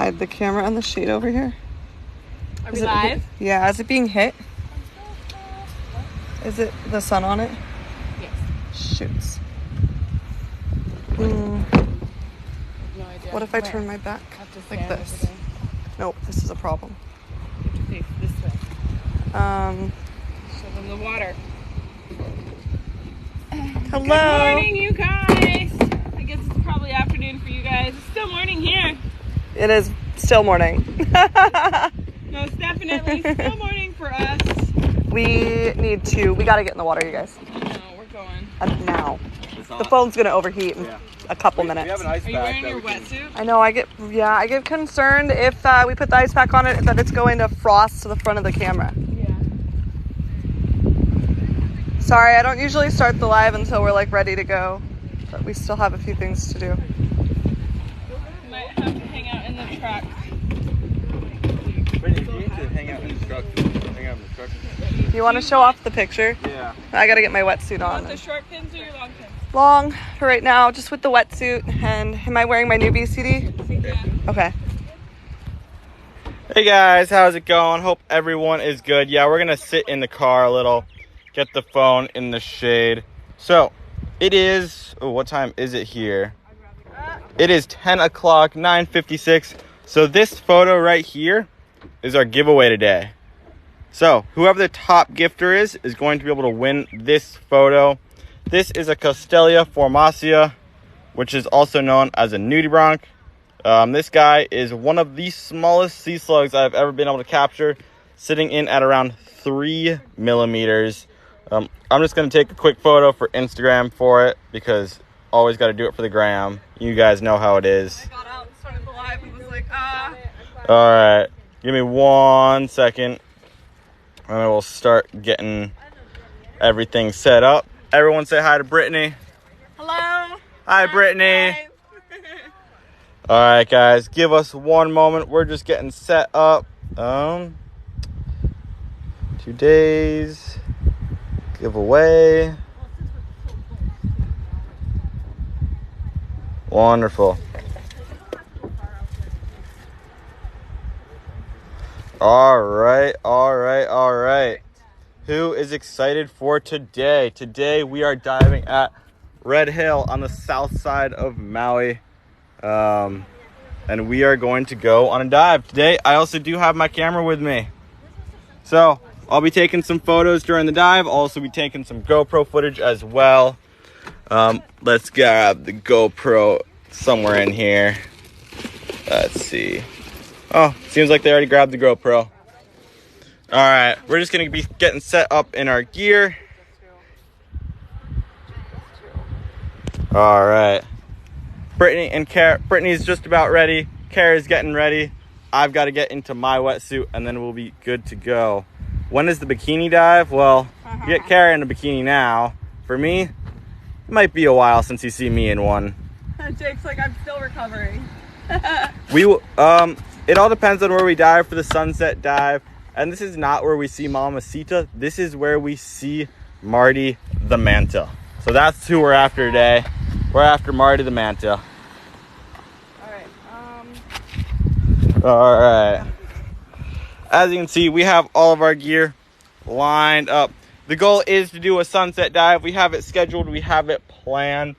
hide the camera on the shade over here. Are we live? Yeah, is it being hit? Is it the sun on it? Yes. Shoots. No idea. What if I turn my back like this? Nope, this is a problem. You have to face this way. Show them the water. Hello. Good morning, you guys. I guess it's probably afternoon for you guys. It's still morning here. It is still morning. No, it's definitely still morning for us. We gotta get in the water, you guys. No, we're going. Now. The phone's gonna overheat in a couple minutes. We have an ice Are you wearing your wetsuit? I know, I get concerned if we put the ice pack on it, that it's going to frost to the front of the camera. Yeah. Sorry, I don't usually start the live until we're like ready to go, but we still have a few things to do. Might have to hang out in the truck. Brittany, you need to hang out in the truck. You want to show off the picture? Yeah. I gotta get my wetsuit You want on. the short pins or your long pins? Long for right now, just with the wetsuit. And am I wearing my new BCD? Yeah. Okay. Hey guys, how's it going? Hope everyone is good. Yeah, we're gonna sit in the car a little, get the phone in the shade. So, it is, what time is it here? It is 10 o'clock, 9:56. So this photo right here is our giveaway today. So, whoever the top gifter is going to be able to win this photo. This is a Costelia formatia, which is also known as a nudibranch. This guy is one of the smallest sea slugs I've ever been able to capture, sitting in at around 3 millimeters. I'm just going to take a quick photo for Instagram for it, because always got to do it for the gram. You guys know how it is. I got out and started the live and was like, Alright, give me 1 second. And I will start getting everything set up. Everyone say hi to Brittany. Hello. Hi, Brittany. All right, guys, give us 1 moment. We're just getting set up. Today's giveaway. Wonderful. All right. Who is excited for today? Today we are diving at Redhill on the south side of Maui. And we are going to go on a dive. Today I also do have my camera with me. So I'll be taking some photos during the dive. I'll also be taking some GoPro footage as well. Let's grab the GoPro somewhere in here. Let's see. Oh, seems like they already grabbed the GoPro. All right, we're just gonna be getting set up in our gear. All right. Brittany and Brittany's just about ready. Kara's getting ready. I've got to get into my wetsuit and then we'll be good to go. When is the bikini dive? Well, you get Kara in a bikini now. For me, it might be a while since you see me in one. Jake's like, I'm still recovering. It all depends on where we dive for the sunset dive. And this is not where we see Mamacita. This is where we see Marty the Manta. So that's who we're after today. We're after Marty the Manta. All right. As you can see, we have all of our gear lined up. The goal is to do a sunset dive. We have it scheduled. We have it planned.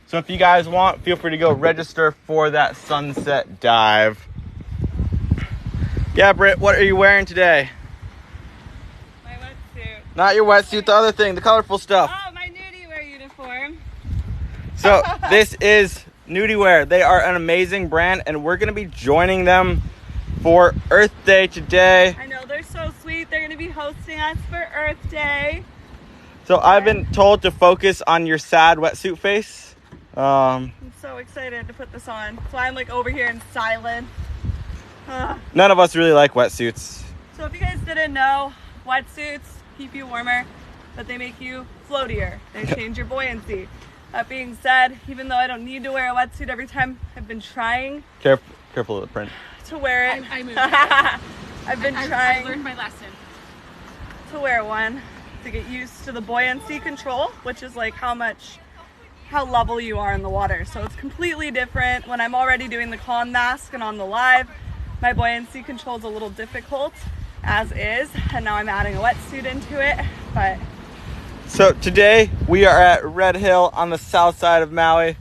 So if you guys want, feel free to go register for that sunset dive. Yeah, Britt, what are you wearing today? My wetsuit. Not your wetsuit, the other thing, the colorful stuff. Oh, my nudie wear uniform. So this is Nudie Wear. They are an amazing brand, and we're going to be joining them for Earth Day today. I know, they're so sweet. They're going to be hosting us for Earth Day. So I've been told to focus on your sad wetsuit face. I'm so excited to put this on. So I'm like over here in silence. None of us really like wetsuits. So if you guys didn't know, wetsuits keep you warmer, but they make you floatier. They change your buoyancy. That being said, even though I don't need to wear a wetsuit every time, I've been trying. Careful of the print. To wear it. I moved. I've been trying. I learned my lesson. To wear one to get used to the buoyancy control, which is like how level you are in the water. So it's completely different when I'm already doing the con mask and on the live. My buoyancy control is a little difficult as is, and now I'm adding a wetsuit into it, but. So today we are at Redhill on the south side of Maui.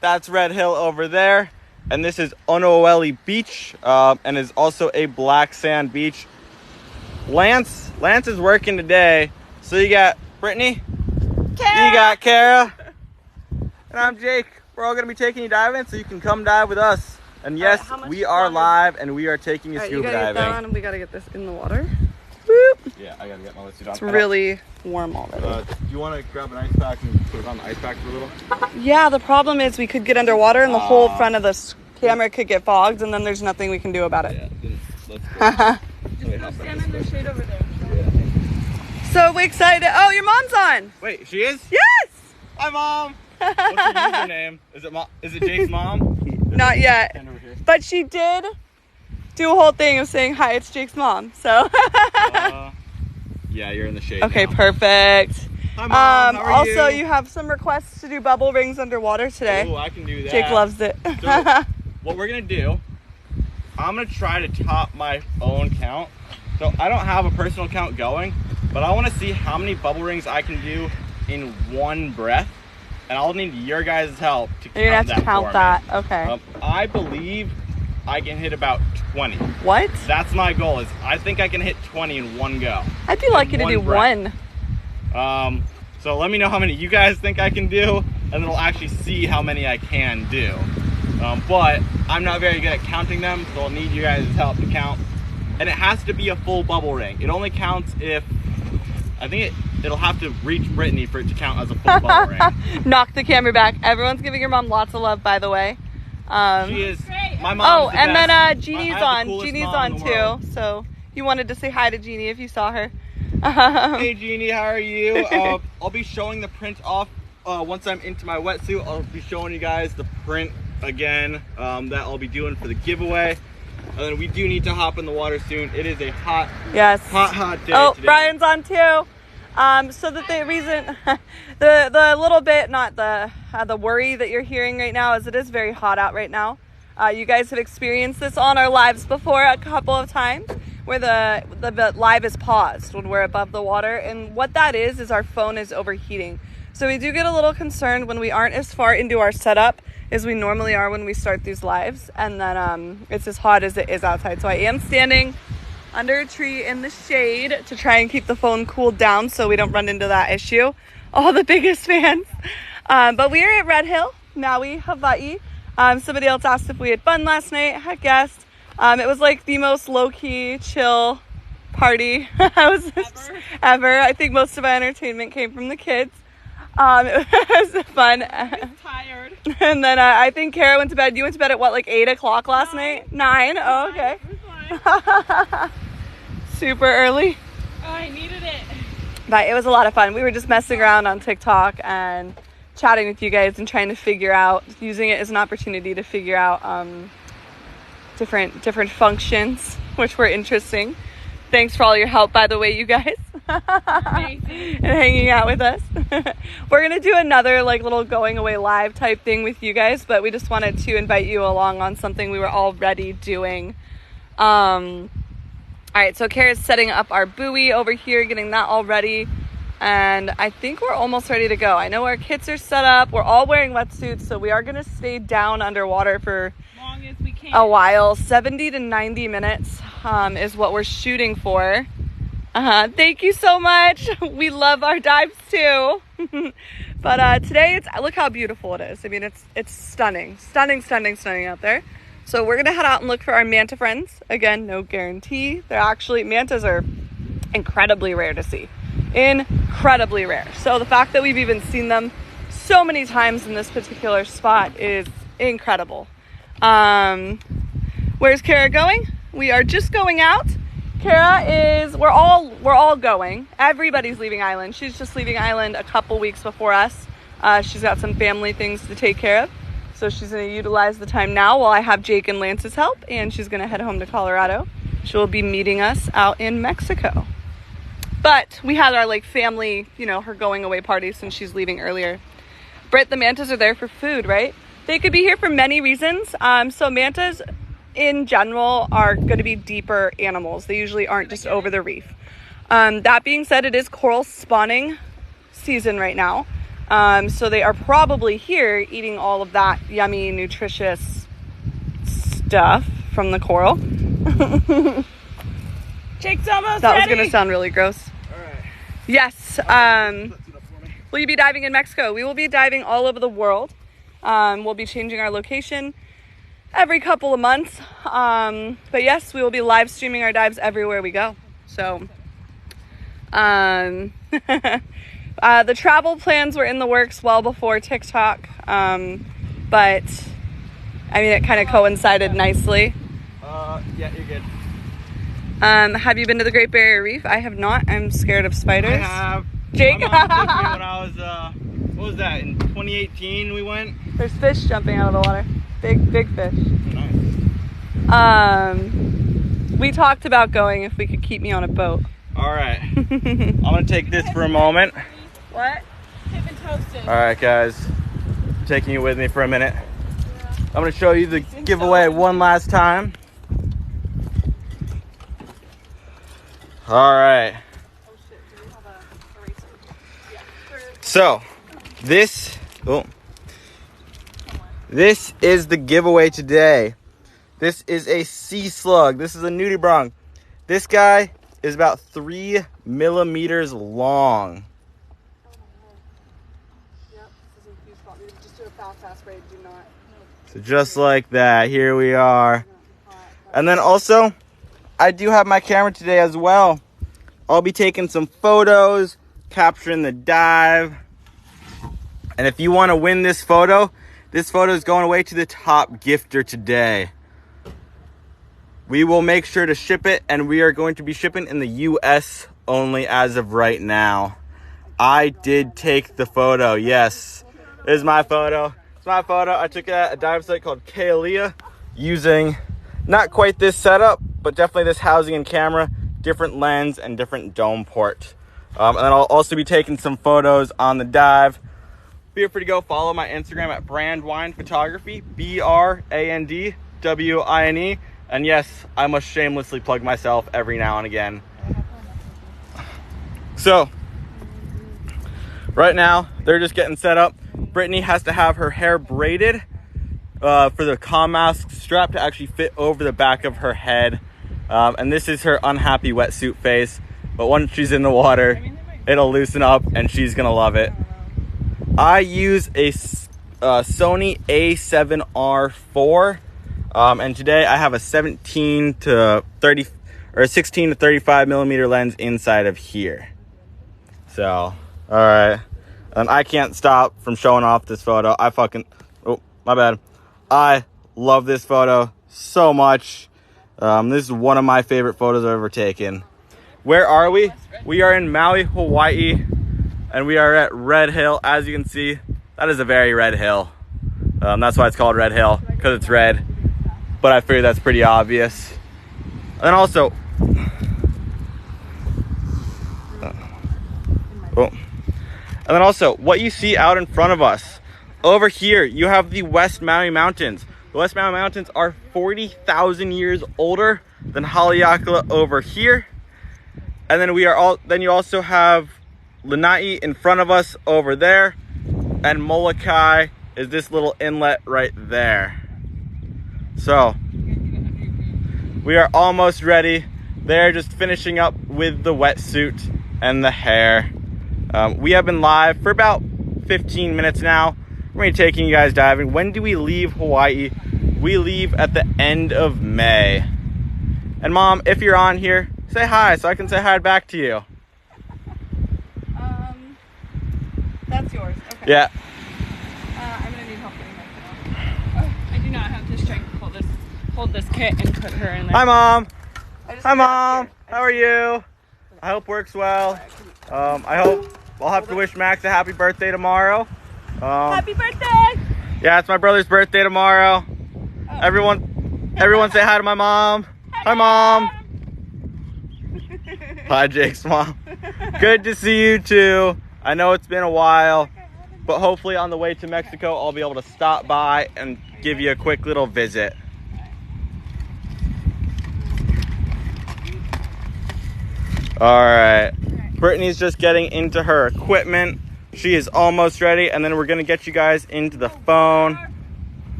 That's Redhill over there. And this is Onoeli Beach, and is also a black sand beach. Lance is working today. So you got Brittany, Kara. you got Kara, and I'm Jake. We're all gonna be taking you diving, so you can come dive with us. And yes, we are live, and we are taking you scuba diving. Get that on, and we gotta get this in the water. Whoop. Yeah, I gotta get my wetsuit on. It's really warm already. Do you want to grab an ice pack and put it on the ice pack for a little? Yeah, the problem is we could get underwater, and the whole front of the camera could get fogged, and then there's nothing we can do about it. Yeah, let's go. Just go stand in the shade over there. Yeah. So excited. Oh, your mom's on. Wait, she is? Yes. Hi, Mom. What's your username? Is it Jake's mom? Not yet. But she did do a whole thing of saying, hi, it's Jake's mom. So. Yeah, you're in the shade. Okay, now. Perfect. Hi, Mom. How are also, you? you have some requests to do bubble rings underwater today. Oh, I can do that. Jake loves it. So, what we're going to do, I'm going to try to top my own count. So, I don't have a personal count going, but I want to see how many bubble rings I can do in one breath. And I'll need your guys' help to count that. You're going to have to count that. Okay. I believe I can hit about 20. What? That's my goal. Is I think I can hit 20 in one go. I'd be lucky to do breath. one. So let me know how many you guys think I can do, and then we'll actually see how many I can do. But I'm not very good at counting them, so I'll need you guys' help to count. And it has to be a full bubble ring. It only counts if, I think it'll have to reach Brittany for it to count as a full bubble ring. Knock the camera back. Everyone's giving your mom lots of love, by the way. She is. My mom. Oh, and then Jeannie's on. Jeannie's on too. So you wanted to say hi to Jeannie if you saw her. Hey Jeannie, how are you? I'll be showing the print off once I'm into my wetsuit. I'll be showing you guys the print again that I'll be doing for the giveaway. And then we do need to hop in the water soon. It is a hot day. Oh, today. Brian's on too. So that the reason, the little bit, not the worry that you're hearing right now is it is very hot out right now. You guys have experienced this on our lives before a couple of times where the live is paused when we're above the water. And what that is our phone is overheating. So we do get a little concerned when we aren't as far into our setup as we normally are when we start these lives. And then it's as hot as it is outside. So I am standing under a tree in the shade to try and keep the phone cooled down so we don't run into that issue. All the biggest fans. But we are at Redhill, Maui, Hawaii. Somebody else asked if we had fun last night. Heck yes. It was like the most low-key, chill party ever. I think most of our entertainment came from the kids. It was fun. I was tired. And then I think Kara went to bed. You went to bed at what, like 8 o'clock last night? 9? Oh, okay. Super early. Oh, I needed it. But it was a lot of fun. We were just messing around on TikTok and chatting with you guys and trying to figure out, using it as an opportunity to figure out different functions, which were interesting. Thanks for all your help, by the way, you guys. And hanging out with us. We're gonna do another like little going away live type thing with you guys, but we just wanted to invite you along on something we were already doing. All right, so Kara's setting up our buoy over here, getting that all ready, and I think we're almost ready to go. I know our kits are set up. We're all wearing wetsuits, so we are gonna stay down underwater for long as we can. A while. 70 to 90 minutes is what we're shooting for. Thank you so much. We love our dives too. But today, look how beautiful it is. I mean, it's stunning out there. So we're gonna head out and look for our manta friends. Again, no guarantee. Mantas are incredibly rare to see. Incredibly rare. So the fact that we've even seen them so many times in this particular spot is incredible. Where's Kara going? We are just going out. We're all going. Everybody's leaving island. She's just leaving island a couple weeks before us. She's got some family things to take care of. So she's going to utilize the time now while I have Jake and Lance's help, and she's going to head home to Colorado. She'll be meeting us out in Mexico. But we had our family, her going away party since she's leaving earlier. Britt, the mantas are there for food, right? They could be here for many reasons. So mantas in general are going to be deeper animals. They usually aren't just over the reef. That being said, it is coral spawning season right now. So they are probably here eating all of that yummy, nutritious stuff from the coral. Jake's almost That ready. was going to sound really gross. All right. Yes. Will you be diving in Mexico? We will be diving all over the world. We'll be changing our location every couple of months. But yes, we will be live streaming our dives everywhere we go. So, the travel plans were in the works well before TikTok. But I mean, it kind of coincided nicely. Yeah, you're good. Have you been to the Great Barrier Reef? I have not. I'm scared of spiders. I have. Jake? My mom took me when I was, what was that, in 2018 we went? There's fish jumping out of the water. Big fish. Nice. We talked about going if we could keep me on a boat. All right. I'm going to take this for a moment. What? They've been toasted. All right, guys. Taking you with me for a minute. I'm going to show you the giveaway one last time. All right. So, this is the giveaway today. This is a sea slug. This is a nudibranch. This guy is about 3 millimeters long. So just like that, here we are. And then also, I do have my camera today as well. I'll be taking some photos, capturing the dive. And if you want to win this photo is going away to the top gifter today. We will make sure to ship it, and we are going to be shipping in the US only as of right now. I did take the photo. Yes, this is my photo. It's my photo. I took it at a dive site called Kailua using not quite this setup, but definitely this housing and camera, different lens and different dome port. And then I'll also be taking some photos on the dive. Feel free to go follow my Instagram at Brandwine Photography, BRANDWINE. And yes, I must shamelessly plug myself every now and again. So, right now, they're just getting set up. Brittany has to have her hair braided for the comm mask strap to actually fit over the back of her head. And this is her unhappy wetsuit face. But once she's in the water, it'll loosen up and she's gonna love it. I use a Sony A7R4. And today I have a 16 to 35 millimeter lens inside of here. So, all right. And I can't stop from showing off this photo. Oh, my bad. I love this photo so much. This is one of my favorite photos I've ever taken. Where are we? We are in Maui, Hawaii, and we are at Redhill. As you can see, that is a very red hill. That's why it's called Redhill, because it's red. But I figured that's pretty obvious. And then also, what you see out in front of us, over here, you have the West Maui Mountains. The West Maui Mountains are 40,000 years older than Haleakala over here. And then you also have Lanai in front of us over there, and Molokai is this little inlet right there. So, we are almost ready. They're just finishing up with the wetsuit and the hair. We have been live for about 15 minutes now. We're going to be taking you guys diving. When do we leave Hawaii? We leave at the end of May. And Mom, if you're on here, say hi so I can say hi back to you. That's yours. Okay. Yeah. I'm gonna need help getting my phone. I do not have the strength to hold this kit and put her in there. Hi, Mom. Hi, Mom. How are you? I hope works well. I hope I'll have to wish Max a happy birthday tomorrow. Happy birthday! Yeah, it's my brother's birthday tomorrow. Oh. Everyone say hi to my mom. Hi, Mom. Hi, Jake's mom. Good to see you too. I know it's been a while, but hopefully on the way to Mexico, I'll be able to stop by and give you a quick little visit. All right. Brittany's just getting into her equipment. She is almost ready, and then we're gonna get you guys into the phone.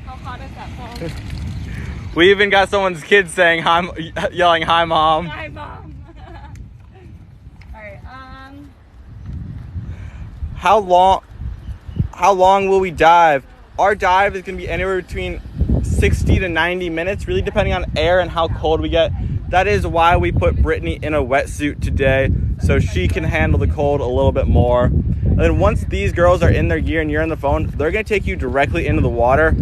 How hot is that phone? We even got someone's kid saying hi, yelling "Hi, mom." Hi, Mom. All right. How long will we dive? Our dive is gonna be anywhere between 60 to 90 minutes, really depending on air and how cold we get. That is why we put Brittany in a wetsuit today, so she can handle the cold a little bit more. And then once these girls are in their gear and you're on the phone, they're gonna take you directly into the water.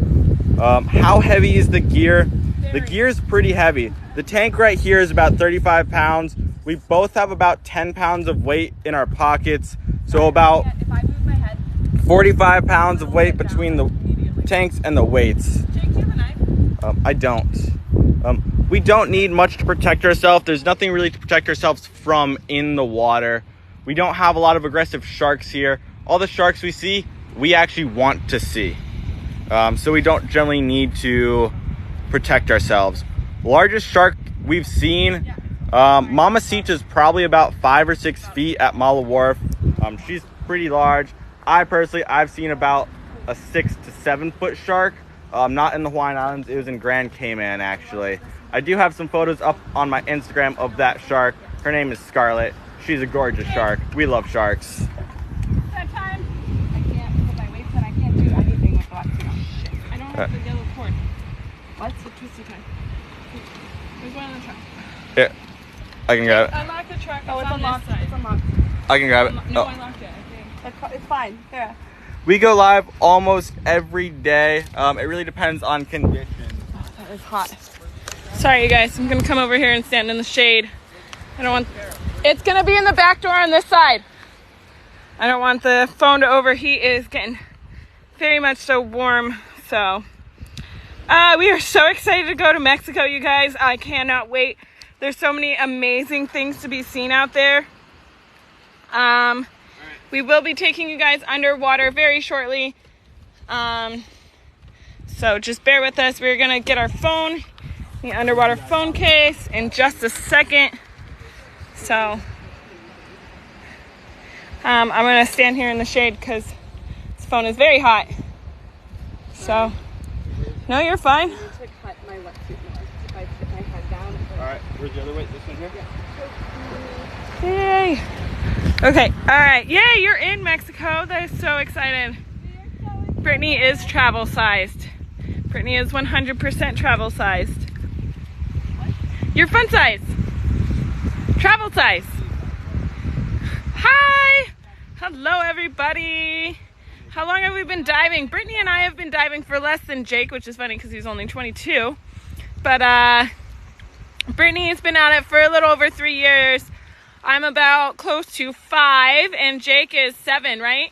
How heavy is the gear? The gear is pretty heavy. The tank right here is about 35 pounds. We both have about 10 pounds of weight in our pockets, so about 45 pounds of weight between the tanks and the weights. Jake, do you have a knife? I don't. We don't need much to protect ourselves. There's nothing really to protect ourselves from in the water. We don't have a lot of aggressive sharks here. All the sharks we see, we actually want to see. So we don't generally need to protect ourselves. Largest shark we've seen, Mamacita is probably about 5 or 6 feet at Mala Wharf. She's pretty large. I've seen about a 6 to 7 foot shark. Not in the Hawaiian Islands, it was in Grand Cayman actually. I do have some photos up on my Instagram of that shark. Her name is Scarlet. She's a gorgeous shark. We love sharks. That time, I can't put my weights and I can't do anything with the wetsuit. I don't have the yellow cord. What's the twisty tie? There's one in the truck. Yeah, I can grab it. Unlock the truck. Oh, it's on unlocked. this side. It's unlocked. I can grab it. No, Oh. I locked it. I think. It's fine. Yeah. We go live almost every day. It really depends on conditions. Oh, that is hot. Sorry, you guys. I'm gonna come over here and stand in the shade. I don't want. It's gonna be in the back door on this side. I don't want the phone to overheat. It is getting very much so warm. So, we are so excited to go to Mexico, you guys. I cannot wait. There's so many amazing things to be seen out there. We will be taking you guys underwater very shortly. So just bear with us. We're gonna get our phone, the underwater phone case, in just a second. So I'm gonna stand here in the shade because this phone is very hot. So no, you're fine. I need to cut my wetsuit more. If I put my head down. All right, where's the other weight? This one here? Yay. Okay, all right. Yay, you're in Mexico. That is so excited. Brittany is travel sized. Brittany is 100% travel sized. You're fun size. Travel size. Hi. Hello, everybody. How long have we been diving? Brittany and I have been diving for less than Jake, which is funny because he's only 22. But Brittany has been at it for a little over 3 years. I'm about close to 5, and Jake is 7, right?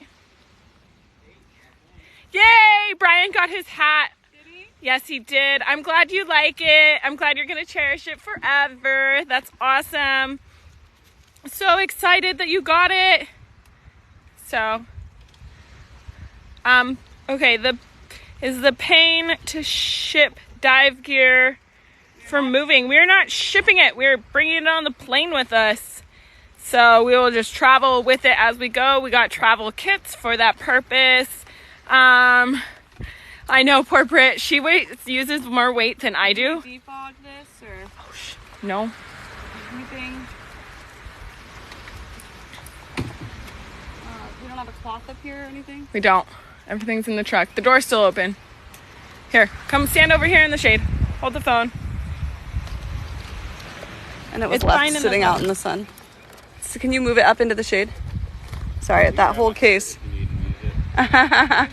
Yay! Brian got his hat. Did he? Yes, he did. I'm glad you like it. I'm glad you're going to cherish it forever. That's awesome. So excited that you got it. So, okay, is the pain to ship dive gear for moving. We're not shipping it. We're bringing it on the plane with us. So we will just travel with it as we go. We got travel kits for that purpose. I know, poor Brit. She uses more weight than I do. Defog this or No. anything? We don't have a cloth up here or anything? We don't. Everything's in the truck. The door's still open. Here, come stand over here in the shade. Hold the phone. And it was It's fine left in sitting the- out in the sun. So can you move it up into the shade? Sorry, that whole case. I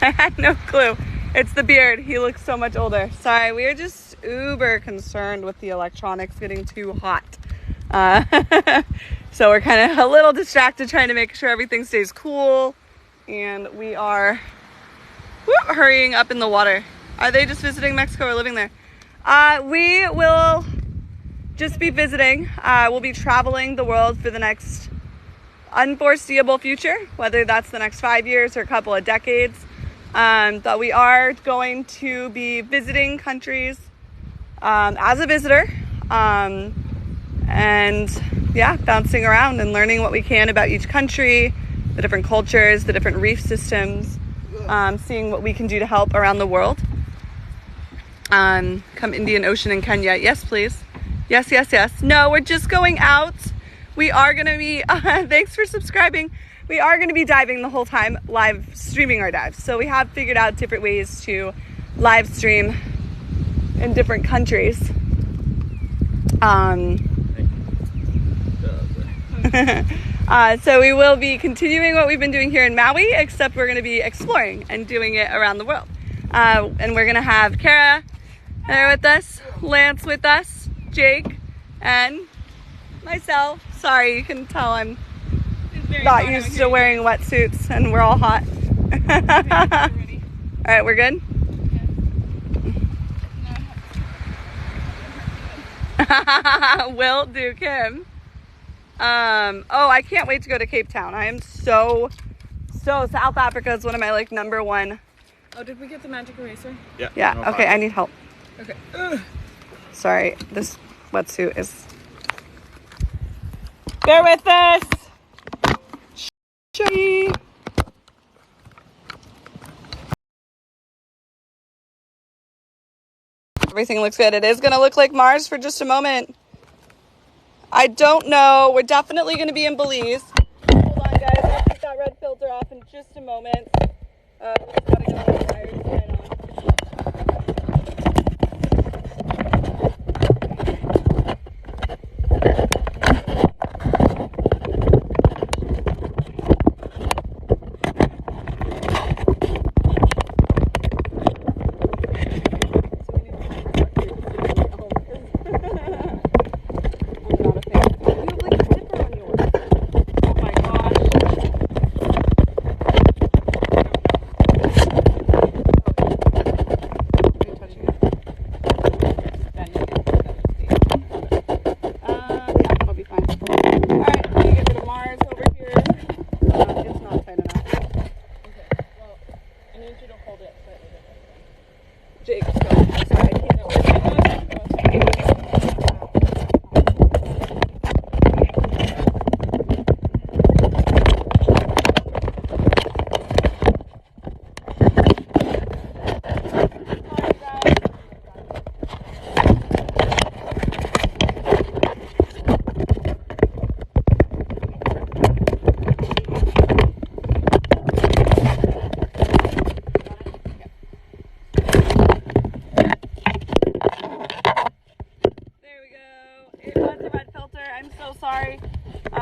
had no clue. It's the beard. He looks so much older. Sorry, we are just uber concerned with the electronics getting too hot. So we're kind of a little distracted trying to make sure everything stays cool. And we are hurrying up in the water. Are they just visiting Mexico or living there? We will just be visiting. We'll be traveling the world for the next unforeseeable future, whether that's the next 5 years or a couple of decades. But we are going to be visiting countries as a visitor. and yeah, bouncing around and learning what we can about each country, the different cultures, the different reef systems, seeing what we can do to help around the world. Come Indian Ocean in Kenya. Yes, please. Yes, yes, yes. No, we're just going out. We are going to be, thanks for subscribing. We are going to be diving the whole time, live streaming our dives. So we have figured out different ways to live stream in different countries. So we will be continuing what we've been doing here in Maui, except we're going to be exploring and doing it around the world. And we're going to have Kara there with us, Lance with us, Jake, and myself. Sorry, you can tell I'm not used to wearing wetsuits and we're all hot. All right, we're good? Will do, Kim. Oh, I can't wait to go to Cape Town. I am so South Africa is one of my like number one. Oh, did we get the magic eraser? Yeah. Yeah, No okay, problem. I need help. Okay. Sorry, this wetsuit is... Bear with us. Shaggy. Everything looks good. It is going to look like Mars for just a moment. I don't know. We're definitely going to be in Belize. Hold on, guys. I'll take that red filter off in just a moment. Just gotta get all the wires right on.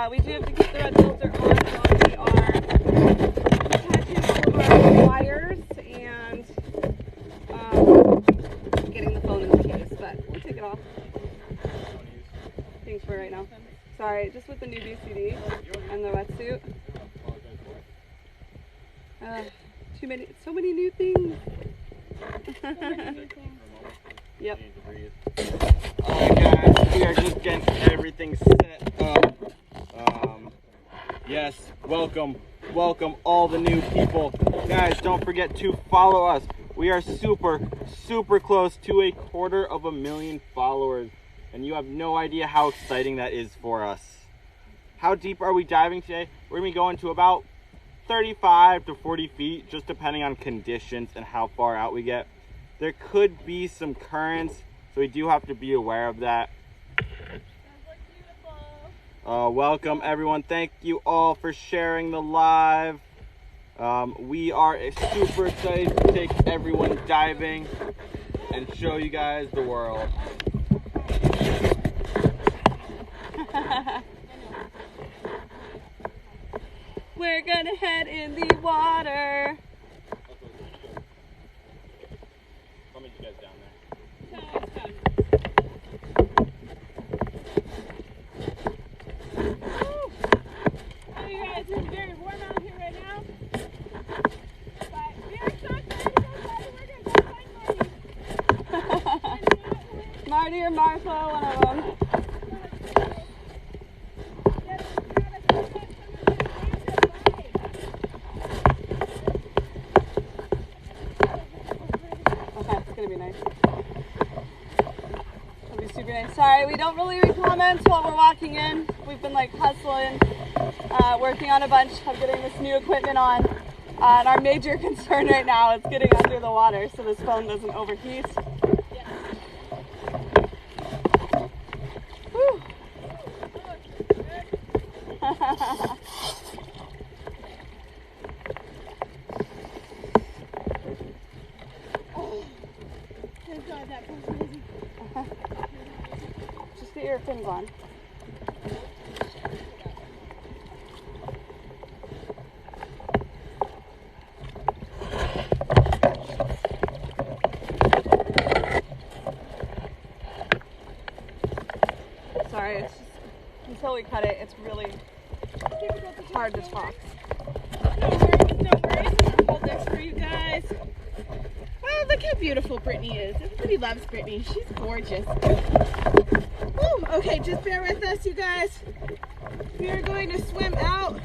We do have to keep the red filter on while we are attaching all of our wires and getting the phone in the case, but we'll take it off. Thanks for right now. Sorry, just with the new BCD and the wetsuit. So many new things. Yep. Alright guys, we are just getting everything set up. Yes, welcome all the new people. Guys, don't forget to follow us. We are super close to 250,000 followers, and you have no idea how exciting that is for us. How deep are we diving today? We're gonna be going to about 35 to 40 feet, just depending on conditions and how far out we get. There could be some currents, so we do have to be aware of that. Welcome everyone. Thank you all for sharing the live. We are super excited to take everyone diving and show you guys the world. We're gonna head in the water. I'll meet you guys down there. Oh, you guys, it's very warm out here right now. But we are so excited to go find Marty. Marty or Martha, one of them. Okay, it's gonna be nice. It'll be super Anyway, sorry, we don't really read comments while we're walking in. We've been like hustling, working on a bunch of getting this new equipment on. And our major concern right now is getting under the water so this phone doesn't overheat. Whew. Just get your fins on. Sorry, it's just, until we cut it, it's really hard to talk. No worries, no worries. I'll hold this for you guys. Oh, look how beautiful Brittany is. Everybody loves Brittany. She's gorgeous. Woo, okay, just bear with us, you guys. We are going to swim out.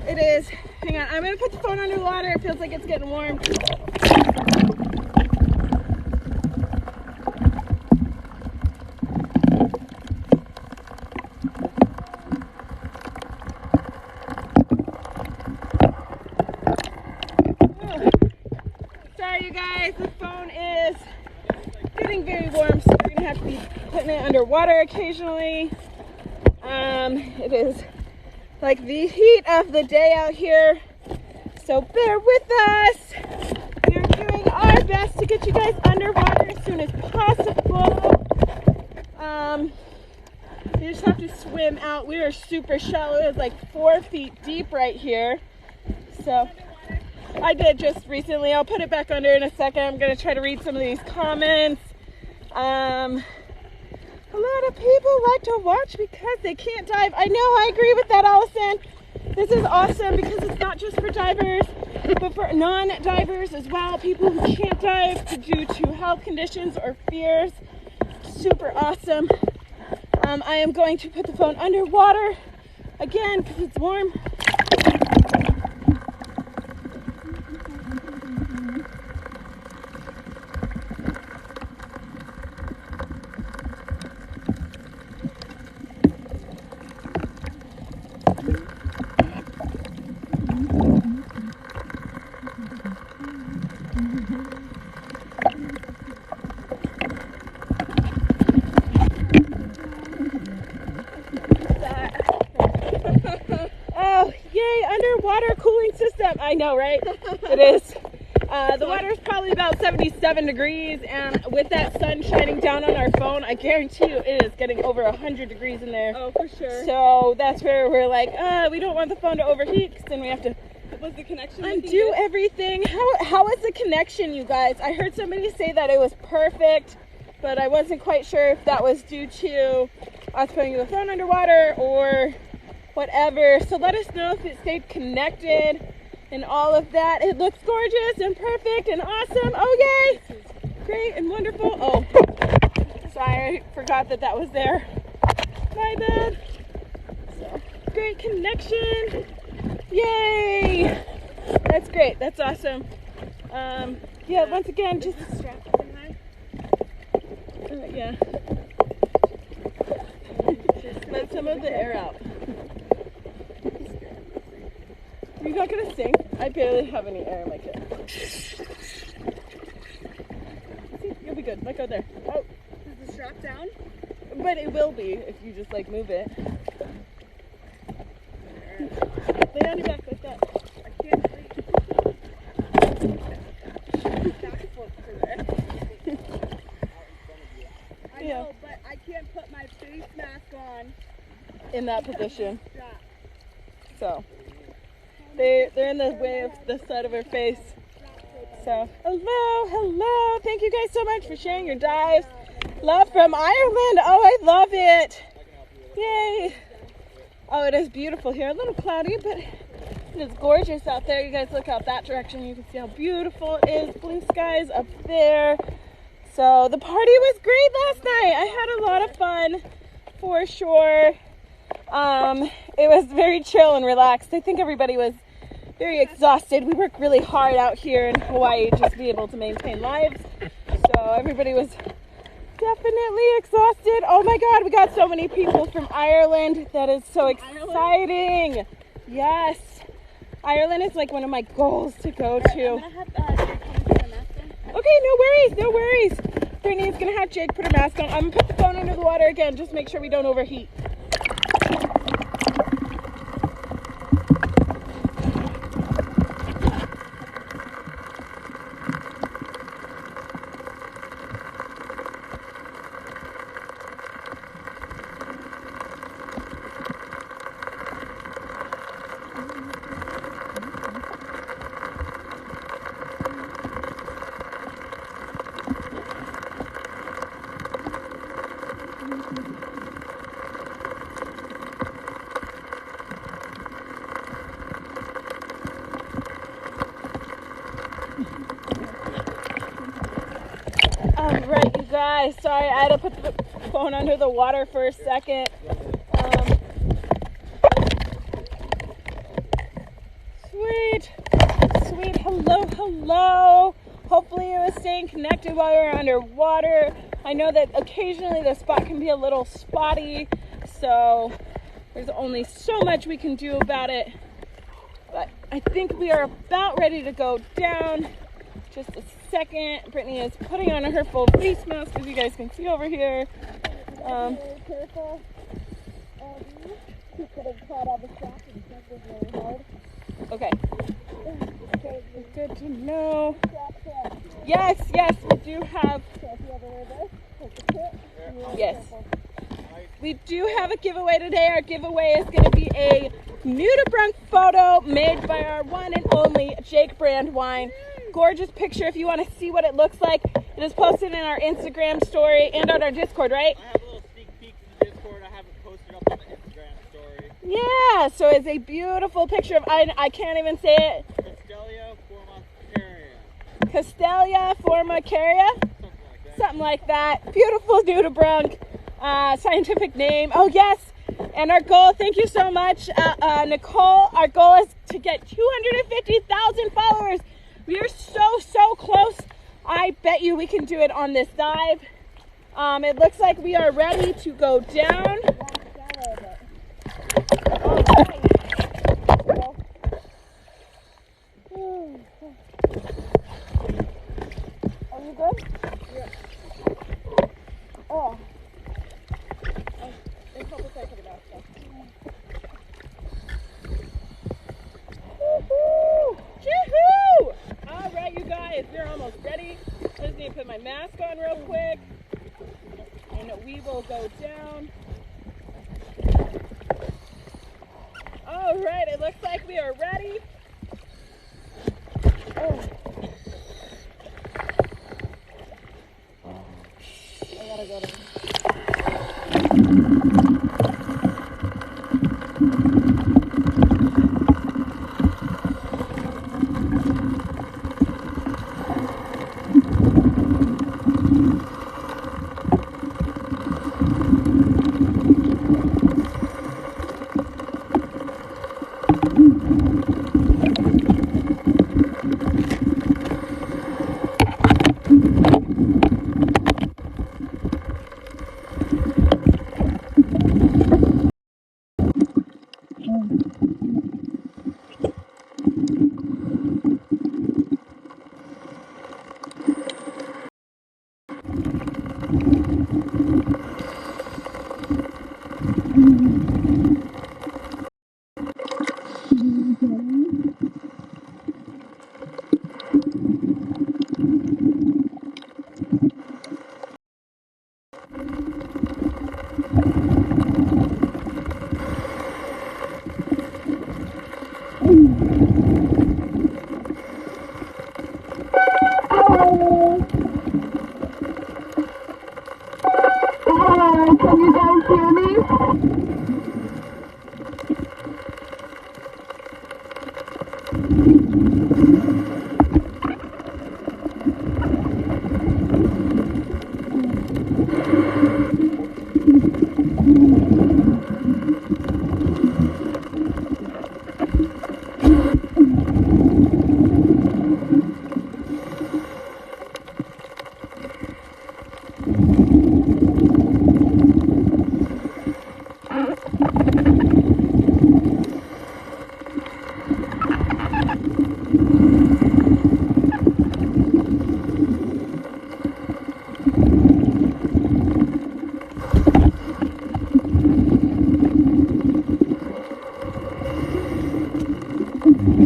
It is, hang on, I'm going to put the phone underwater. It feels like it's getting warm. Sorry, you guys, the phone is getting very warm, so we're going to have to be putting it underwater occasionally. It is like the heat of the day out here, so bear with us. We're doing our best to get you guys underwater as soon as possible. You just have to swim out. We are super shallow. It's like 4 feet deep right here. So I did just recently. I'll put it back under in a second. I'm going to try to read some of these comments. A lot of people like to watch because they can't dive. I know, I agree with that, Allison. This is awesome because it's not just for divers, but for non-divers as well. People who can't dive due to health conditions or fears. Super awesome. I am going to put the phone underwater again because it's warm. Underwater cooling system. I know, right? It is. The water is probably about 77 degrees, and with that sun shining down on our phone, I guarantee you it is getting over 100 degrees in there. Oh, for sure. So that's where we're like, we don't want the phone to overheat, because then we have to Was the connection undo everything. How is the connection, you guys? I heard somebody say that it was perfect, but I wasn't quite sure if that was due to us putting the phone underwater or whatever. So let us know if it stayed connected and all of that. It looks gorgeous and perfect and awesome. Oh yay! Great and wonderful. Oh, sorry, I forgot that was there. My bad. So, great connection. Yay! That's great. That's awesome. Yeah, once again, just yeah. Let some of the air out. You're not gonna sing? I barely have any air in my kit. You'll be good. Let go there. Oh, Is the strap down? but it will be if you just like move it. Lay on your back like that. I can't sleep. I know, but I can't put my face mask on In that position. strap. So they're in the way of the side of her face. So hello. Thank you guys so much for sharing your dives. Love from Ireland. Oh, I love it. Yay. Oh, it is beautiful here. A little cloudy, but it is gorgeous out there. You guys look out that direction. You can see how beautiful it is. Blue skies up there. So the party was great last night. I had a lot of fun for sure. It was very chill and relaxed. I think everybody was very exhausted. We work really hard out here in Hawaii just to be able to maintain lives. So everybody was definitely exhausted. Oh my God, we got so many people from Ireland. That is so exciting. Yes. Ireland is like one of my goals to go to. I'm gonna have Jake put her mask on. Okay, no worries, no worries. Brittany's gonna have Jake put her mask on. I'm gonna put the phone under the water again, just make sure we don't overheat. Alright, you guys, sorry I had to put the phone under the water for a second. Sweet, hello. Hopefully you were staying connected while you're underwater. I know that occasionally the spot can be a little spotty, so there's only so much we can do about it. But I think we are about ready to go down. Just a second. Brittany is putting on her full face mask, as you guys can see over here. Careful. Keep getting caught on the strap and jumping really hard. Okay. Good to know. Yes, we do have. Yes. We do have a giveaway today. Our giveaway is going to be a nudibranch photo made by our one and only Jake brand wine. Gorgeous picture. If you want to see what it looks like, it is posted in our Instagram story and on our Discord, right? I have a little sneak peek in the Discord. I have it posted up on the Instagram story. Yeah, so it's a beautiful picture of, I can't even say it. Castelia formicaria? Something like that. Beautiful nudibranch. Scientific name. Oh, yes. And our goal, thank you so much, Nicole. Our goal is to get 250,000 followers. We are so close. I bet you we can do it on this dive. It looks like we are ready to go down. Are you good? Yeah. Oh. It's probably safe for the back stuff. Woohoo! All right, you guys, we're almost ready. I just need to put my mask on real quick, and we will go down. All right, it looks like we are ready. Oh. I gotta go to. These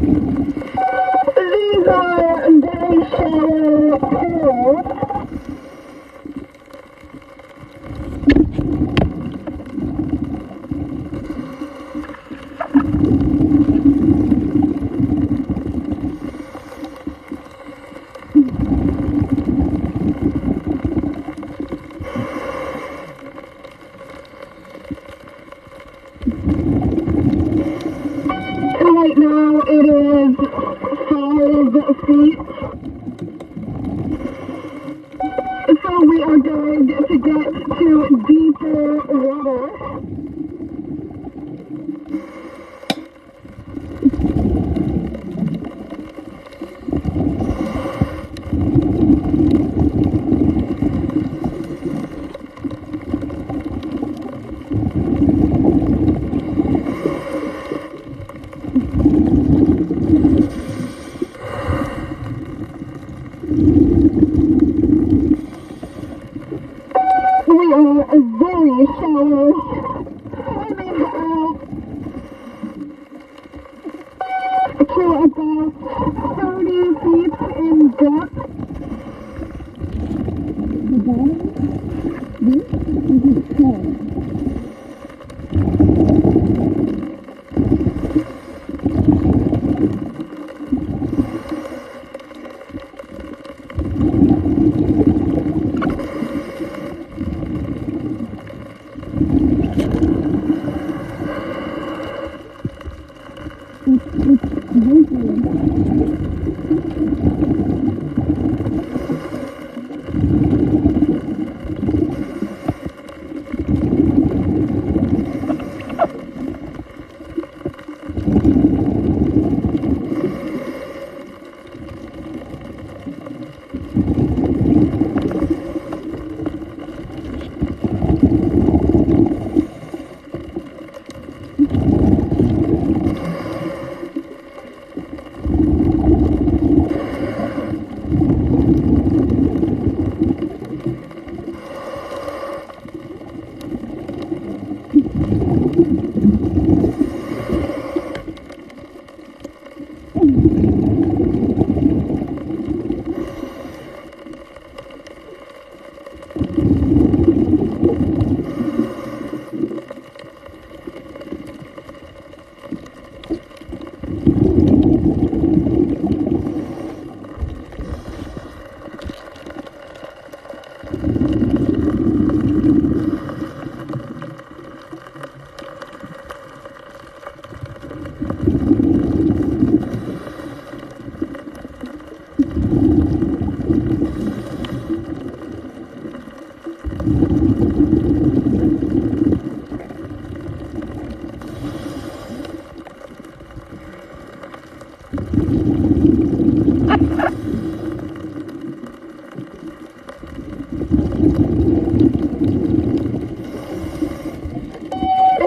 are very shallow pools. Right now it is 5 feet. So we are going to get to deeper water. We are very shallow, swimming out to about 30 feet in depth. The bottom, this is a cove.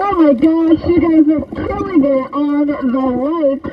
Oh my gosh, you guys are killing it on the lake.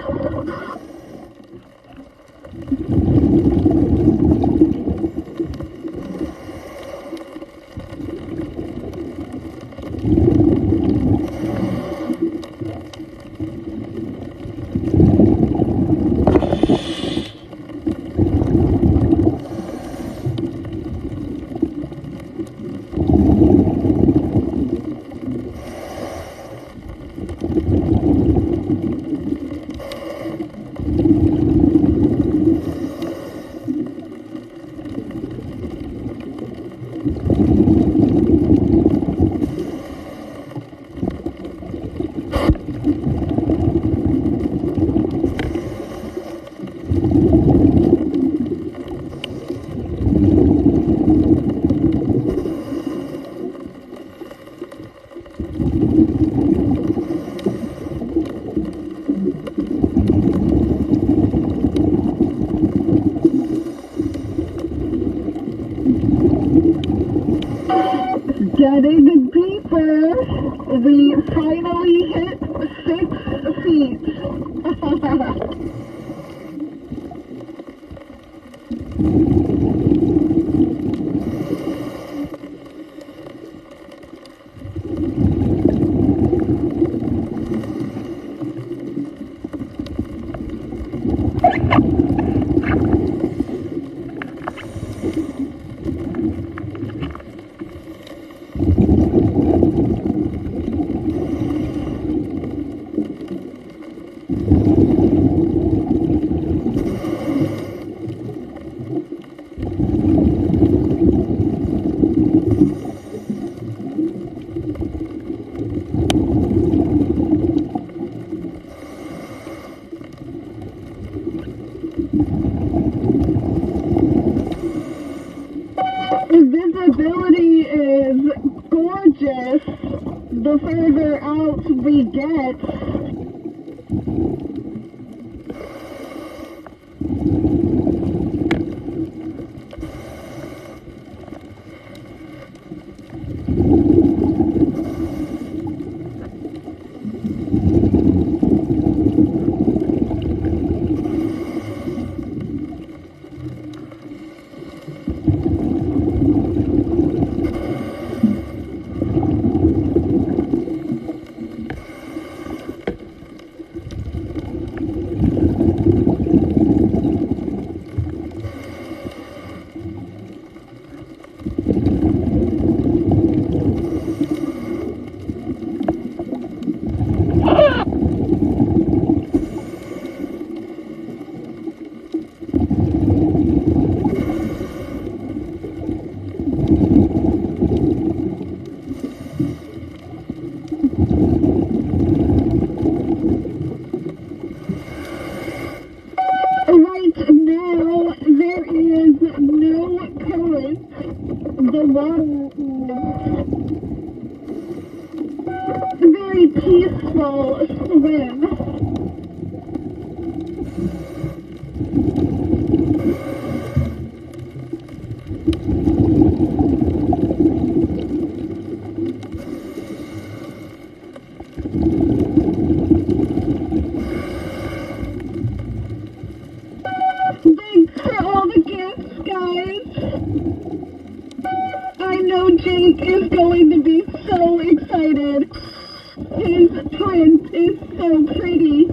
Getting deeper, we finally hit 6 feet. Visibility is gorgeous the further out we get. Right now, there is no current. The water is a very peaceful swim. Thanks for all the gifts, guys. I know Jake is going to be so excited. His print is so pretty.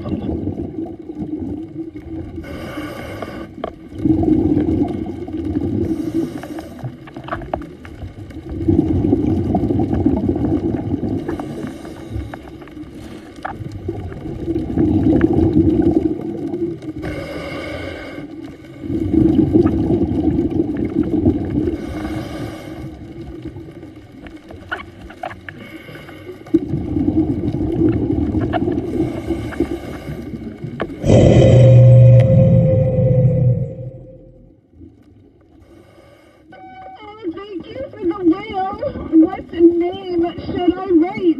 Thank you for the whale. What name should I write?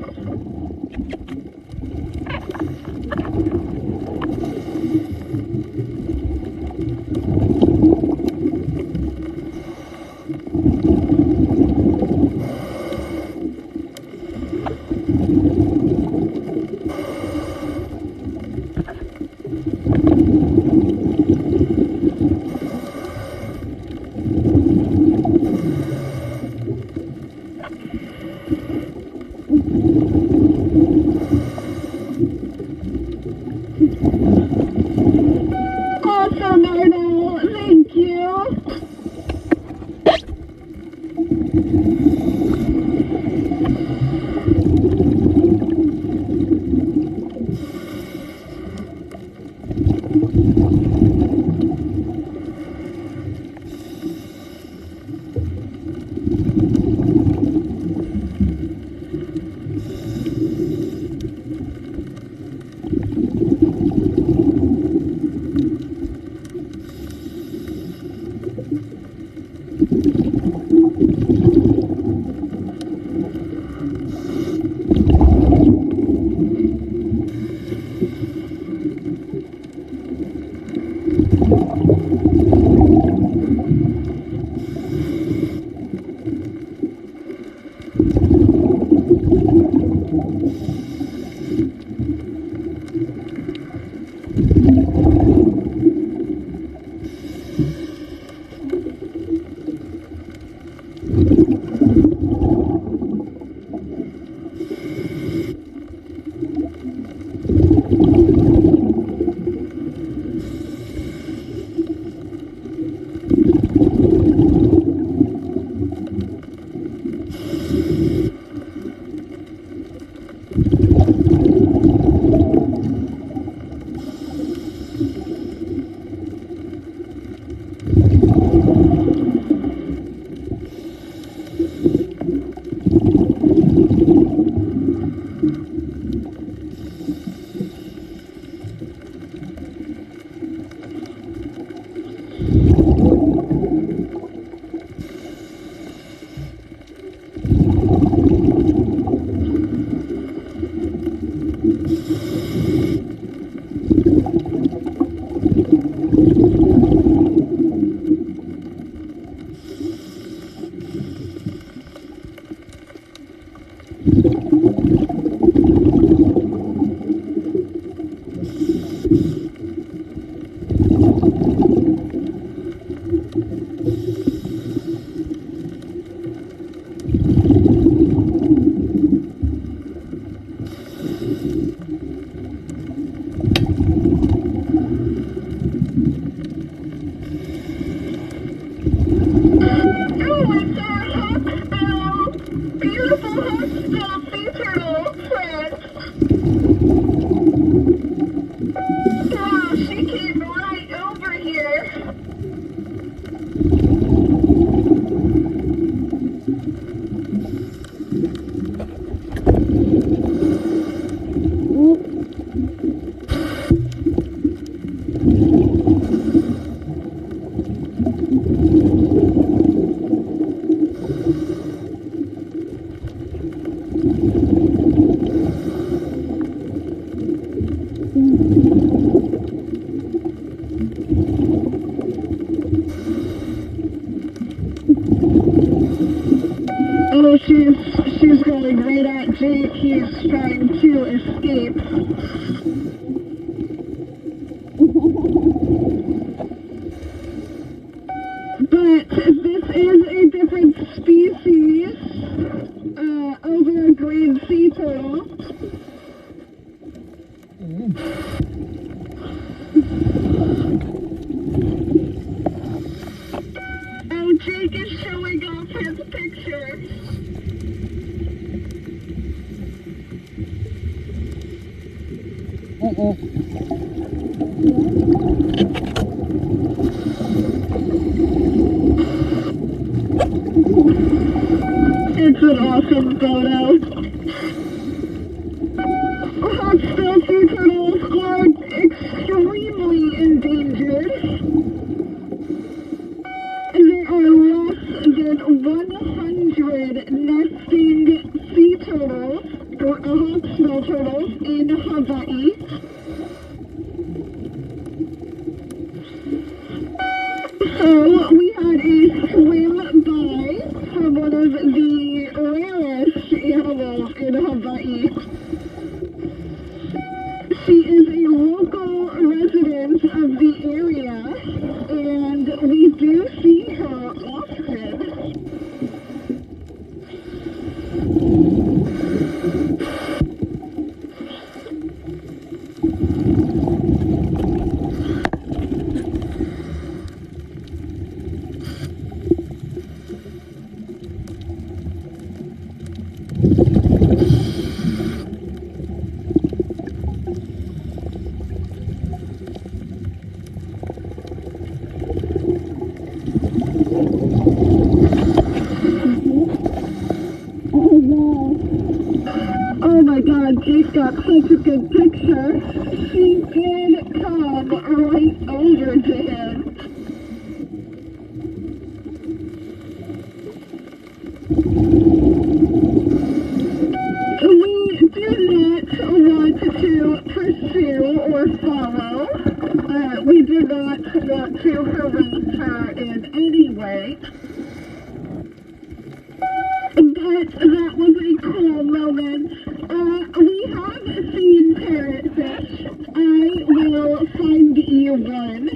Awesome, Arnold. Thank you. Oh, she's going right at Jake. He's trying to escape. But this is a different species of a green sea turtle. Oh, Jake is showing off his picture. It's an awesome photo. Hawksbill sea turtles are extremely endangered. There are less than 100 nesting sea turtles, or hawksbill turtles, in Hawaii. So we had a swim by from one of the rarest animals in Hawaii. She is a local resident of the area, and we do see her often. Oh my god, Jake got such a good picture. She did come right over to him. We do not want to pursue or follow. We do not want to harass her in any way. But that was a cool moment. We have seen parrotfish. I will find you one.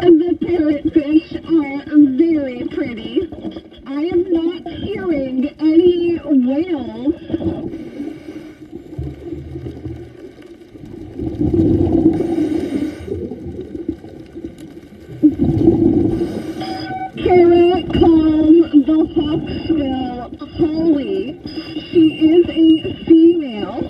The parrotfish are very pretty. I am not hearing any whales. Kara calls the hawksbill Holly. She is a female.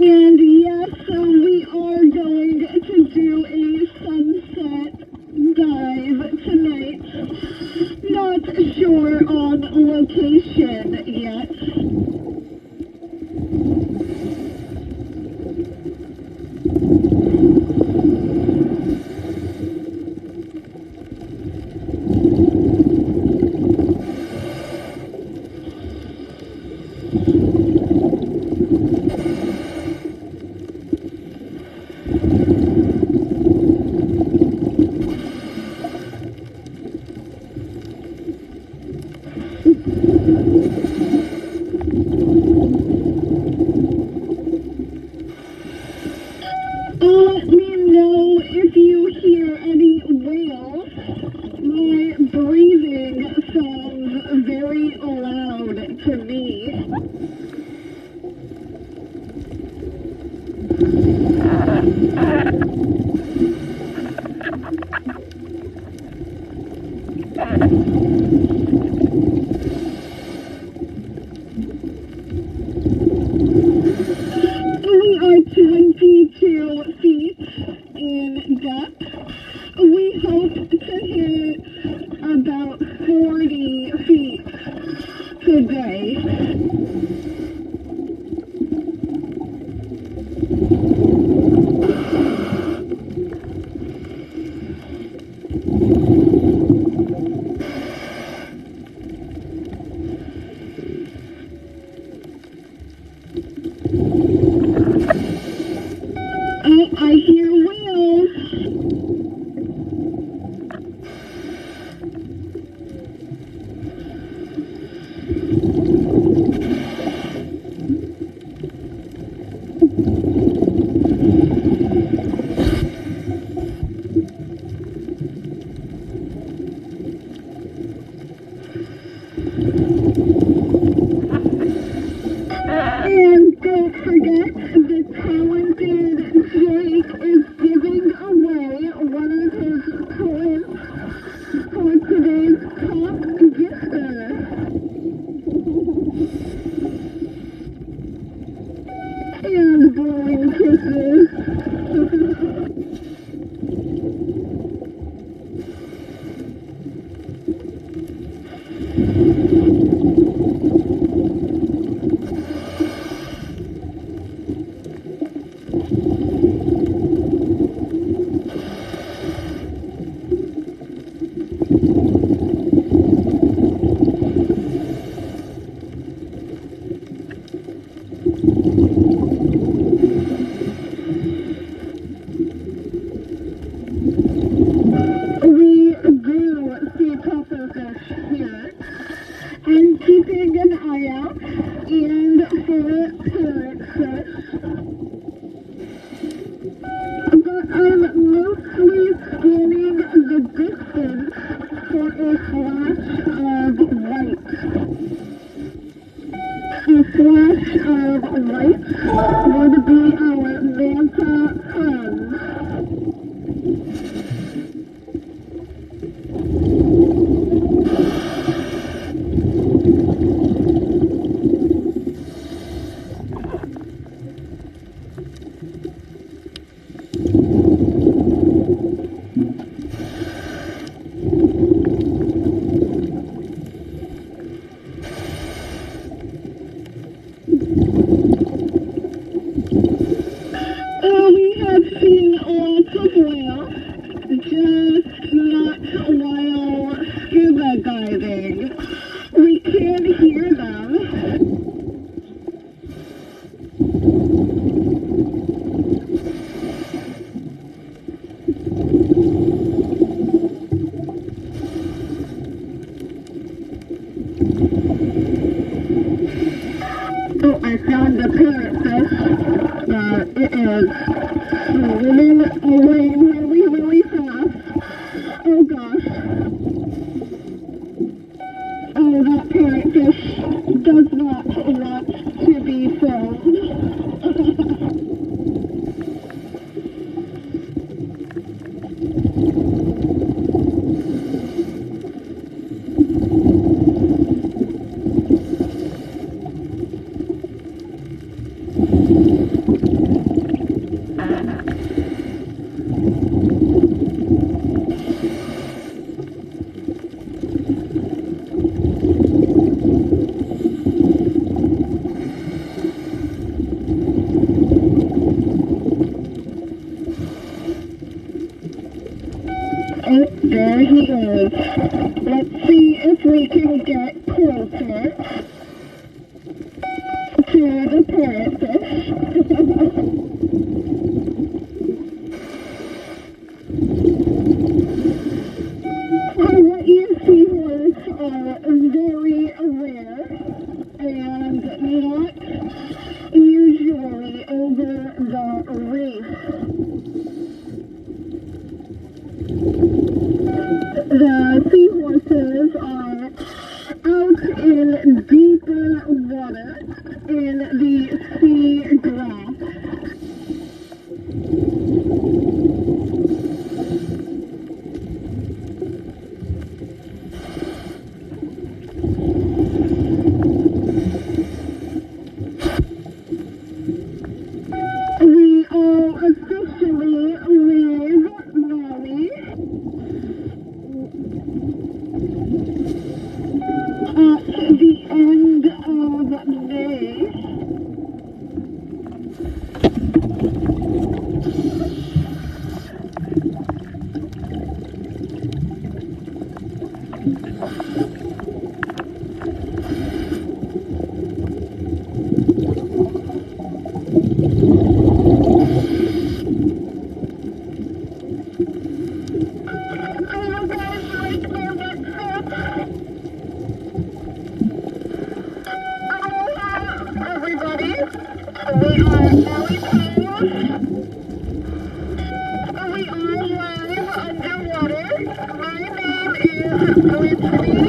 And We are 22 feet in depth. We hope to hit about 40 feet today. Oh, I hear whales. And don't forget, the talented Jake is giving away one of his twins for today's top gifter. And blowing kisses. We do see pufferfish here, and keeping an eye out and for parrotfish. But I'm mostly scanning the distance for a flash of white. A flash of white would be our manta friends. We have seen lots of whales, just not while scuba diving. We can hear them. Oh, I found the parrotfish. It is swimming away really, really fast. Oh gosh. Oh, that parrotfish does not want to be filmed. Oh, there he is. Let's see if we can get closer to the parrotfish. Hawaiian seahorse are very rare and not usually over the reef. The seahorses are out in deeper water in the sea grass. We are Maui Cove. We are live underwater. My name is Brittany.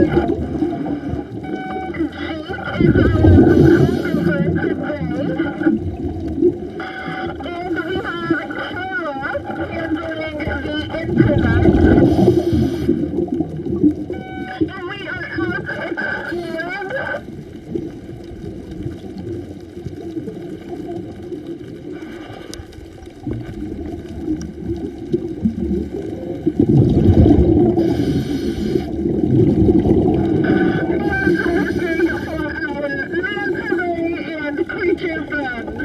Jake is our photographer today. And we have Kara handling the internet. And we are up exploring. And creature friends.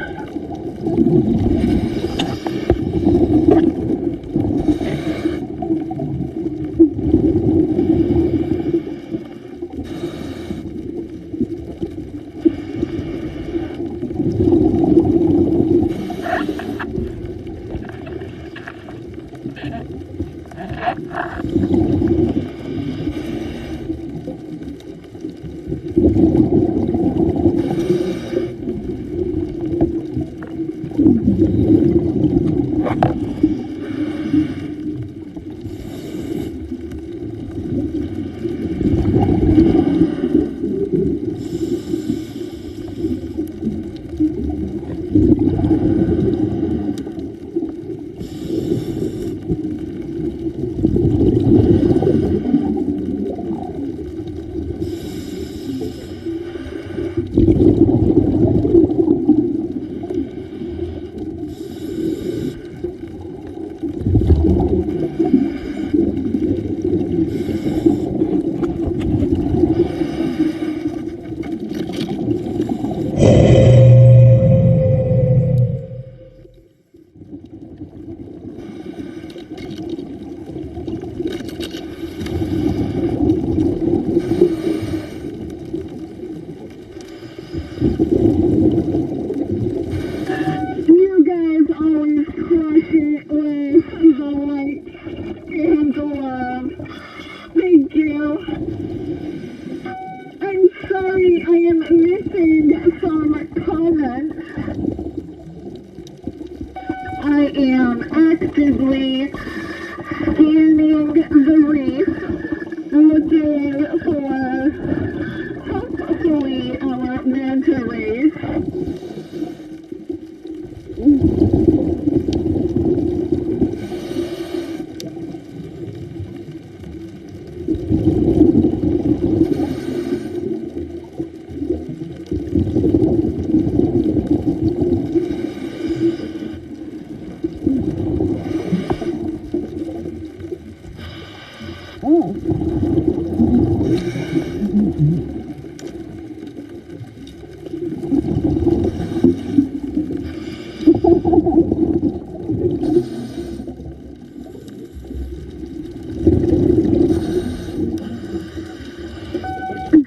You guys always crush it with the light and the love. Thank you. I'm sorry I am missing some comments. I am actively scanning the reef, looking for hopefully our manta rays.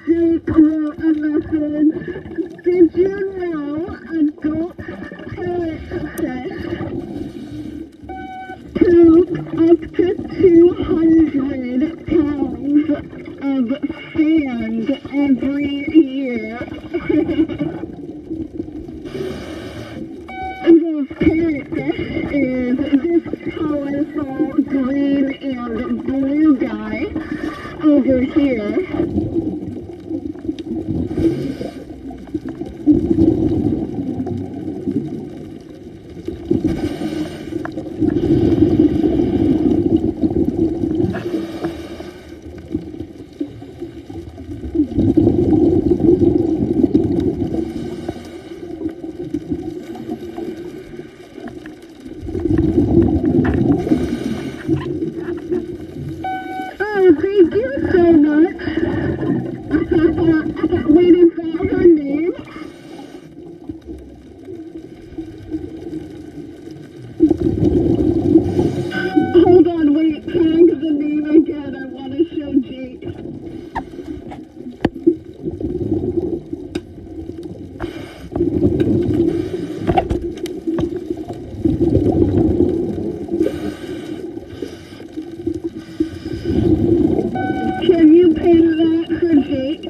Jake wrote a message. Did you know adult parrotfish poop up to 200 pounds of sand every year? This parrotfish is this colorful green and blue guy over here. Oh, thank you so much. Wait, is that her name? Hold on, wait, tag the name again. I want to show Jake. Can you pin that for Jake?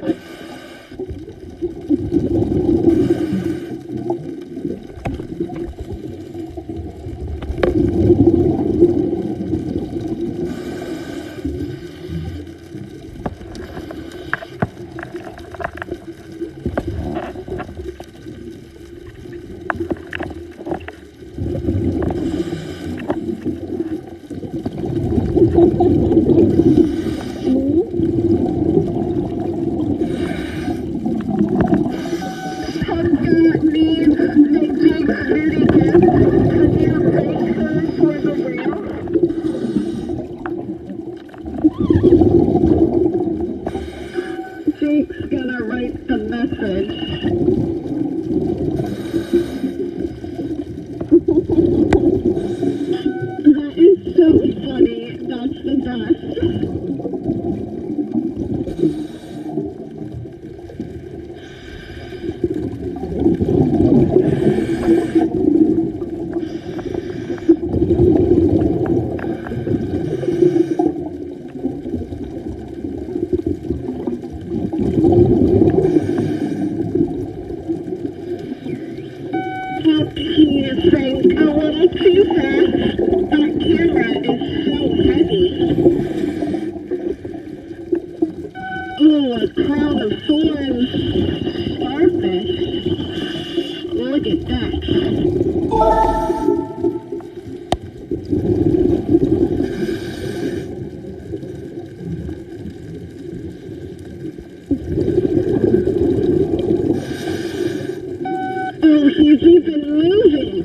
Jake's gonna write a message. That is so funny. That's the best. He's saying a little too fast. That camera is so heavy. Oh, a crown of thorns. Starfish. Look at that. Oh, he's even moving.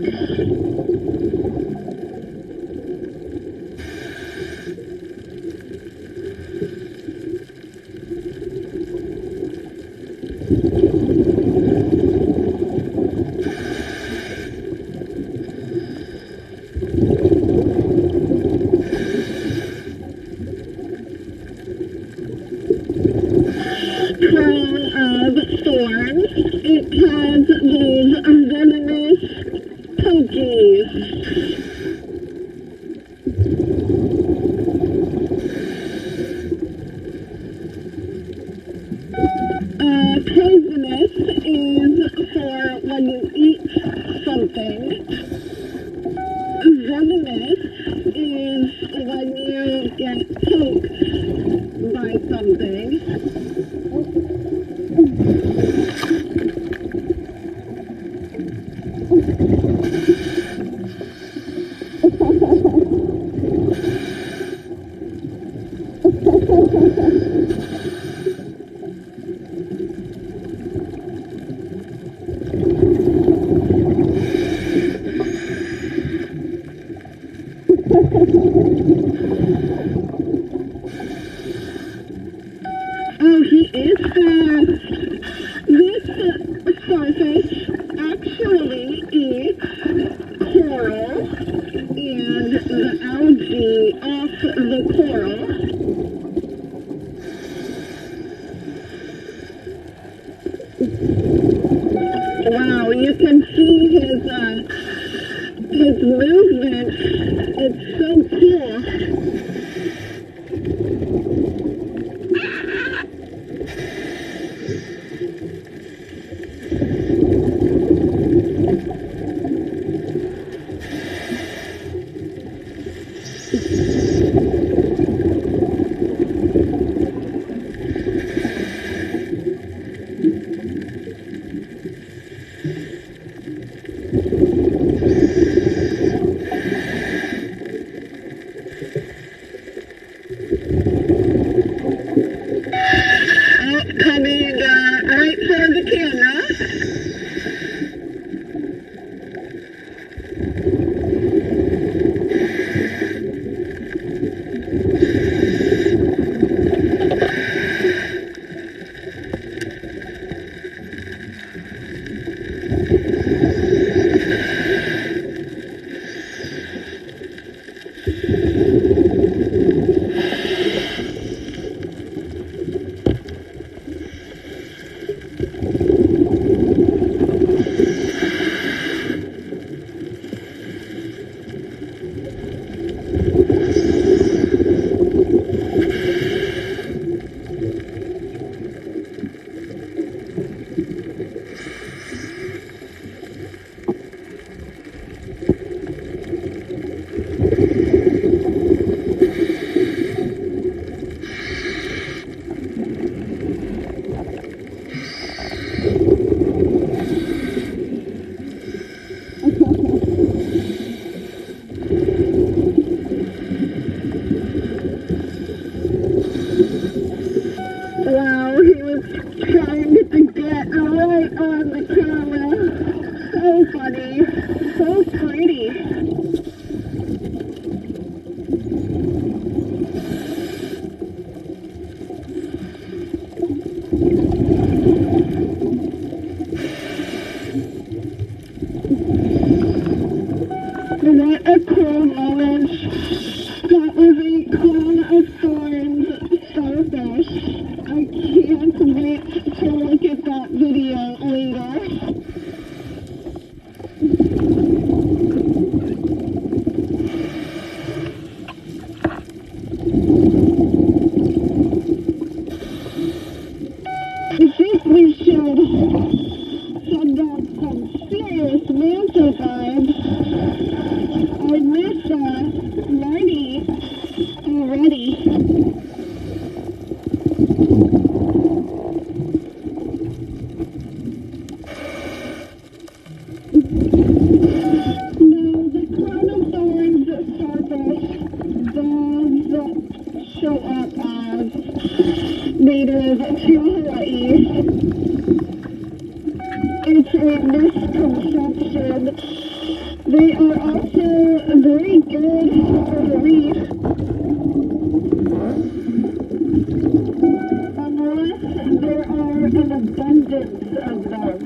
Crown of thorns. It has these venomous pokies. Poisonous is for when you eat something. Venomous is when you get poked by something. Oh, he is fast. This starfish actually eats coral and the algae off the coral. Wow, you can see his movement. It's so cool. Coming right for the camera. What a cool moment. That was a crown of thorns starfish. I can't wait to look at that video later. I think we should send out some serious manta vibes. I miss Marty already. No, the crown of thorns starfish does show up as native to Hawaii. It's a misconception. They are also very good for the reef. Unless there are an abundance of them.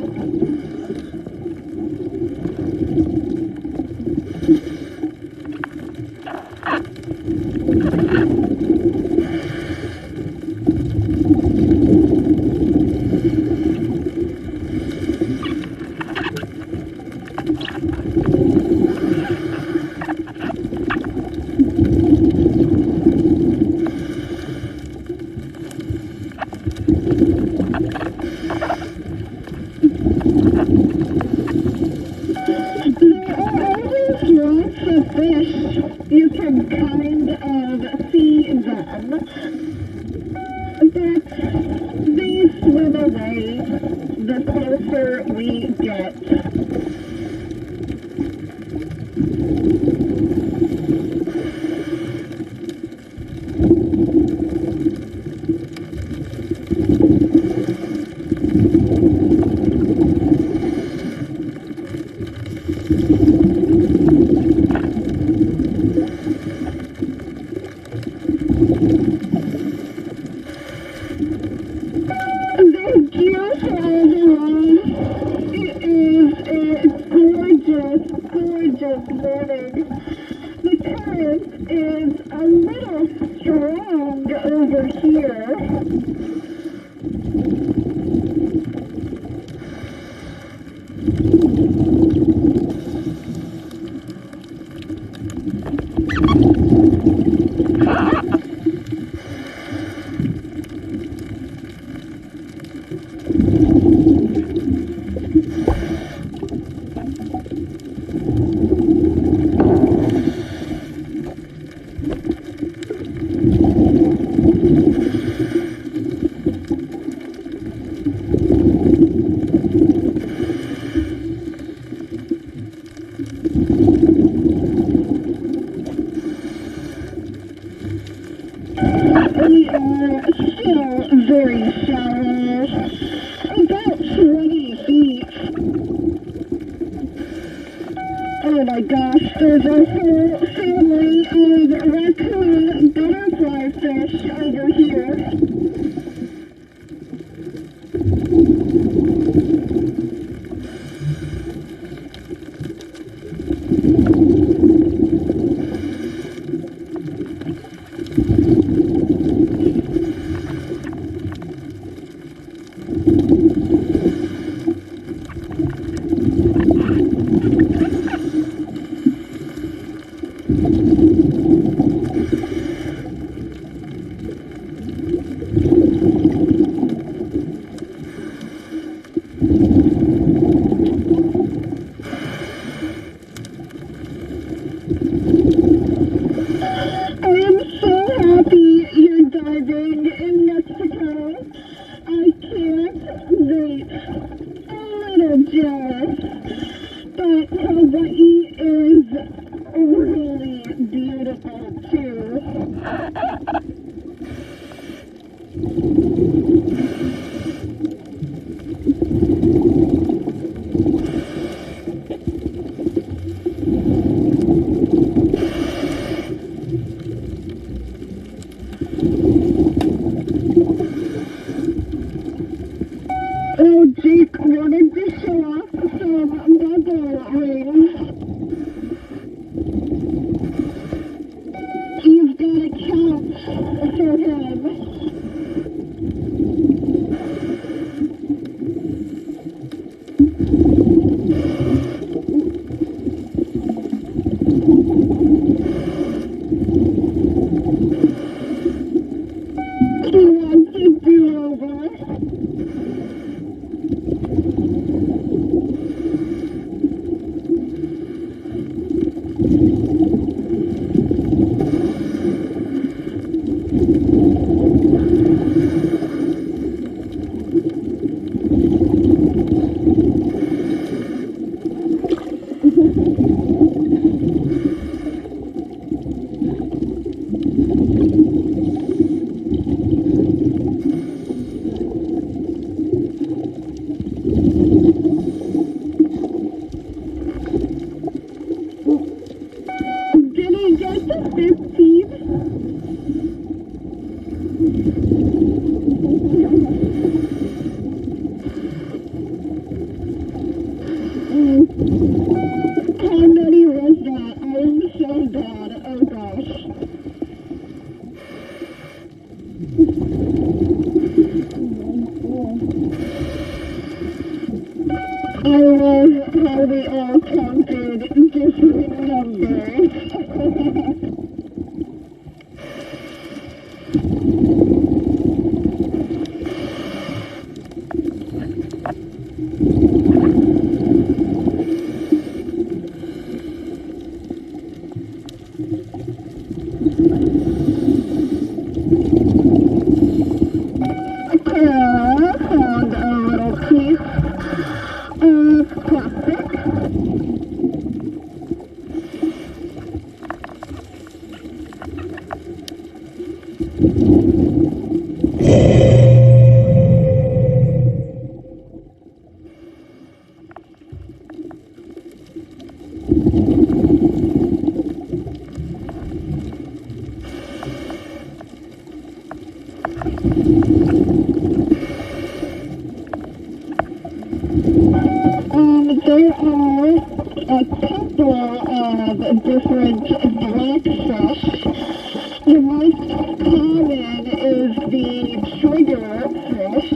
You can kind of see them, but they swim away the closer we get. Gorgeous morning. The current is a little strong over here. We are still very shallow, about 20 feet. Oh my gosh, there's a whole family of raccoon butterfly fish over here. But Hawaii is really beautiful too. Oh, Jake wanted to show off some bubble Did he get the 15? How many was that? I'm so bad. Oh gosh. I love how we all counted different numbers. Found a little piece of plastic. There are a couple of different blackfish. The most common is the trigger fish.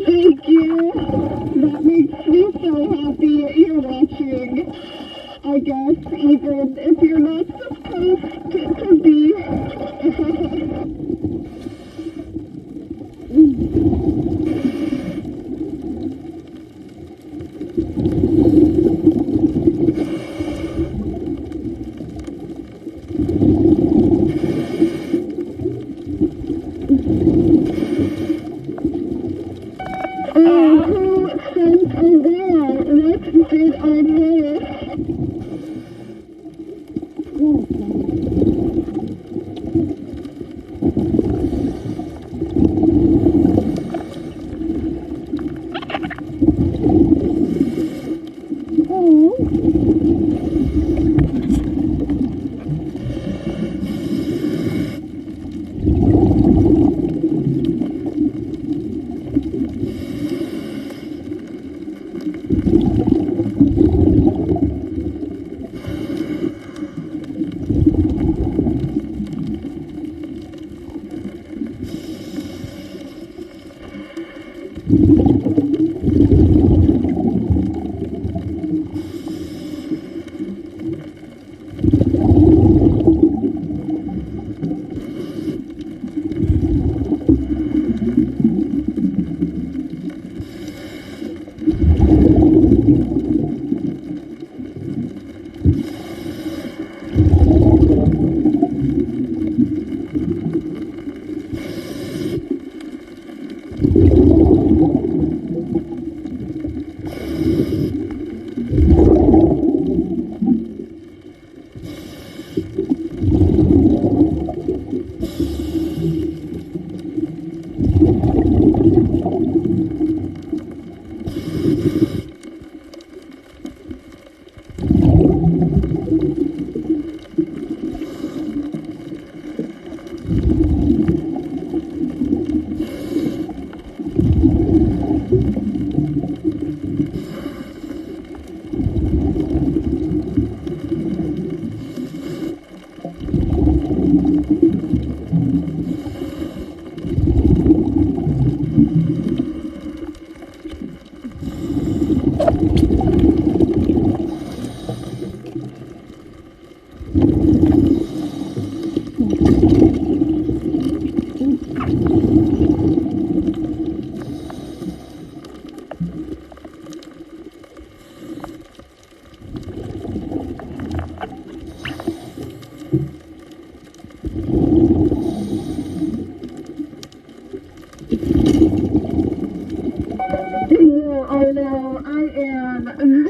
Thank you. That makes me so happy you're watching. I guess even if you're not supposed to be. Who sent a whale? What did I miss?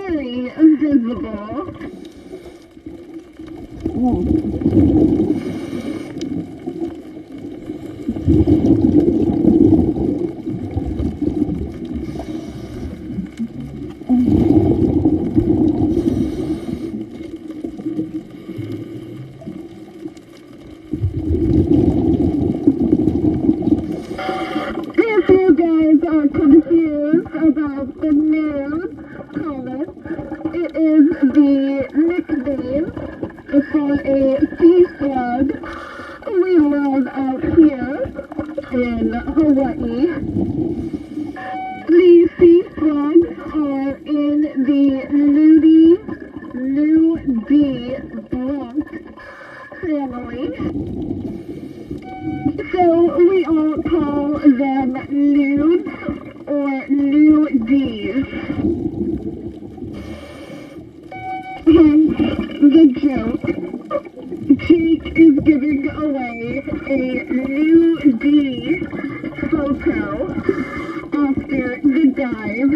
very visible. If you guys are confused about the name Thomas, it is the nickname for a sea slug we love out here in Hawaii. The sea slugs are in the Nudie bronc family. So we all call them nudes or nudies. Hence the joke. Jake is giving away a nudie photo after the dive.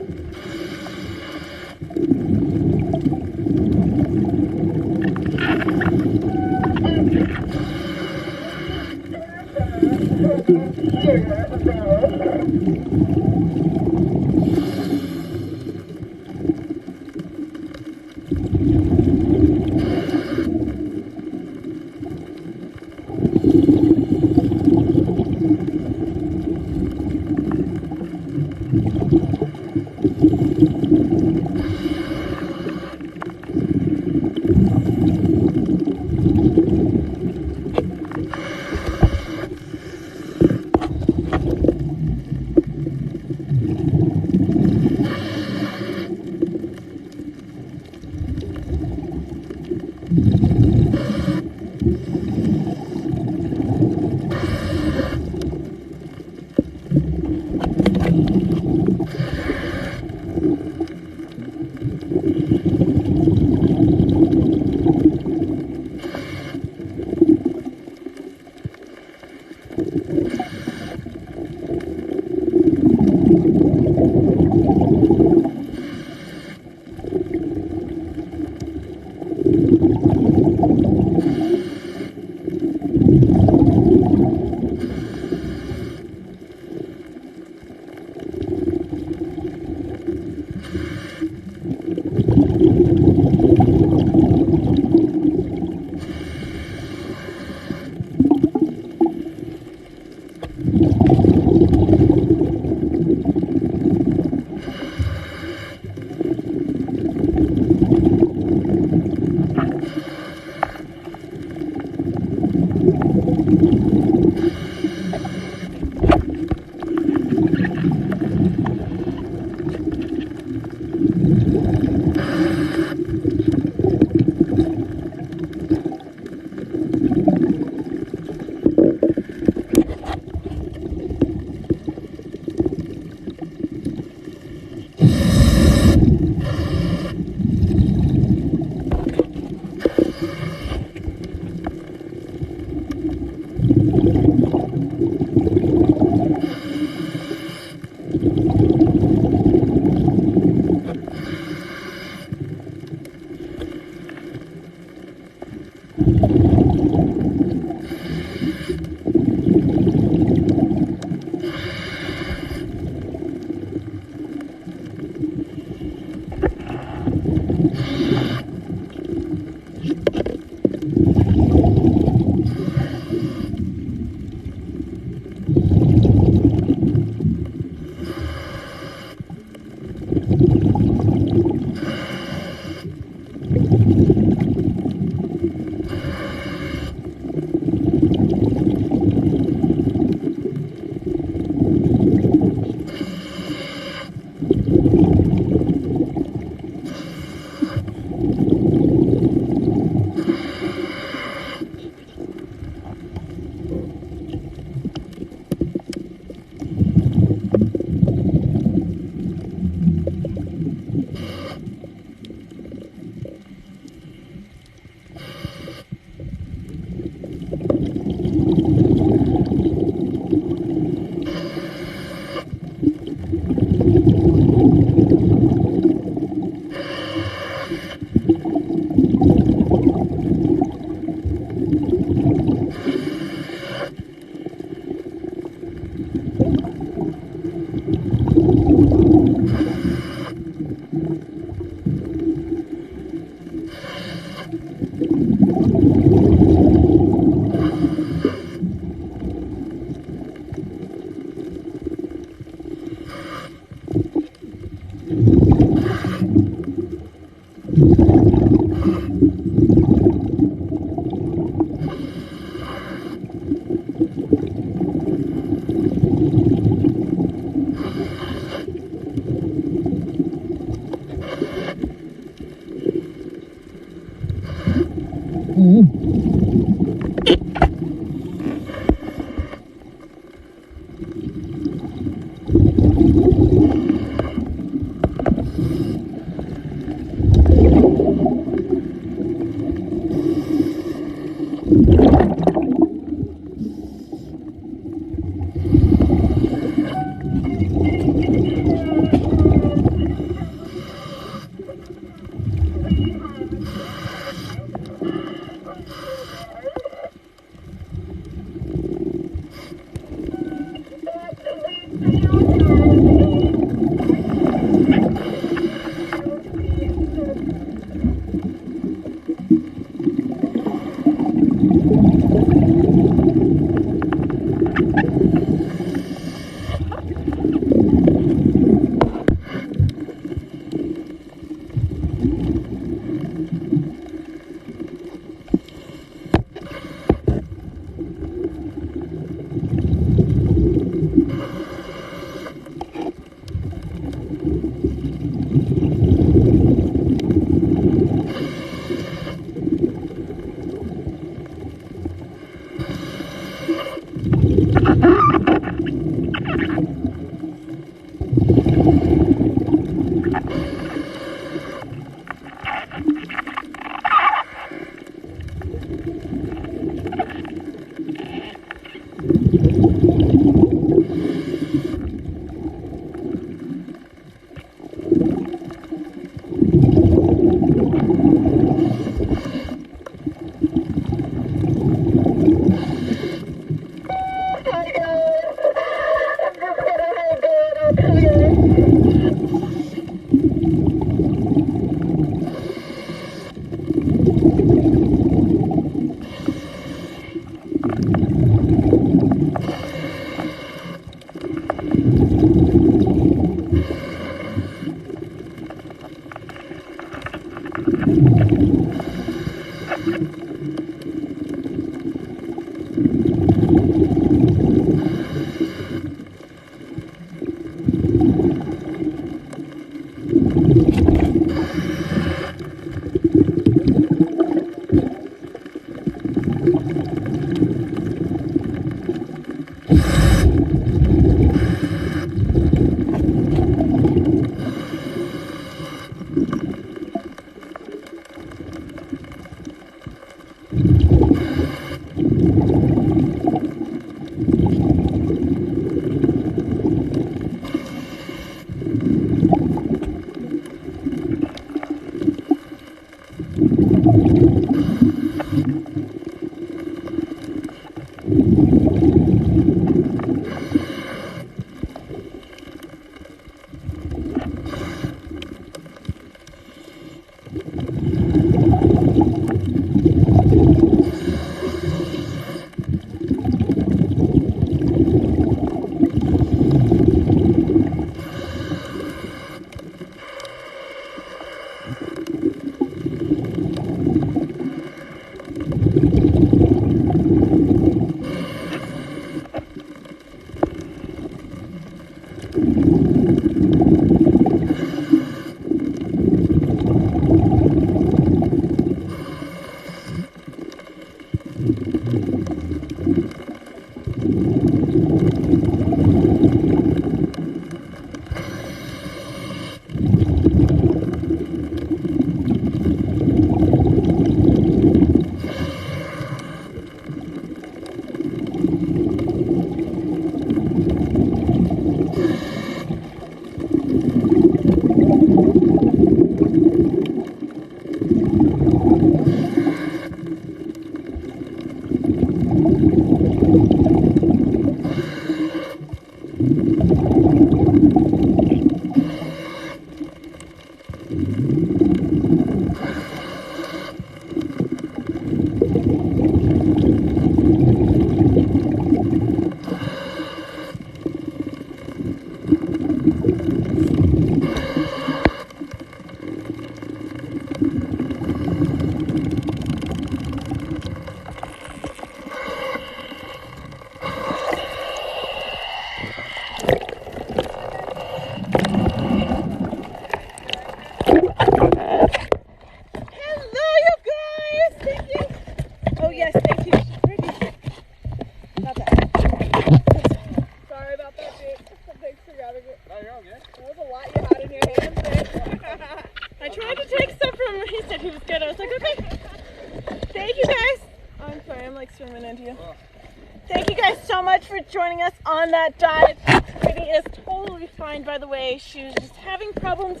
Thank you guys so much for joining us on that dive. Brittany is totally fine, by the way. She was just having problems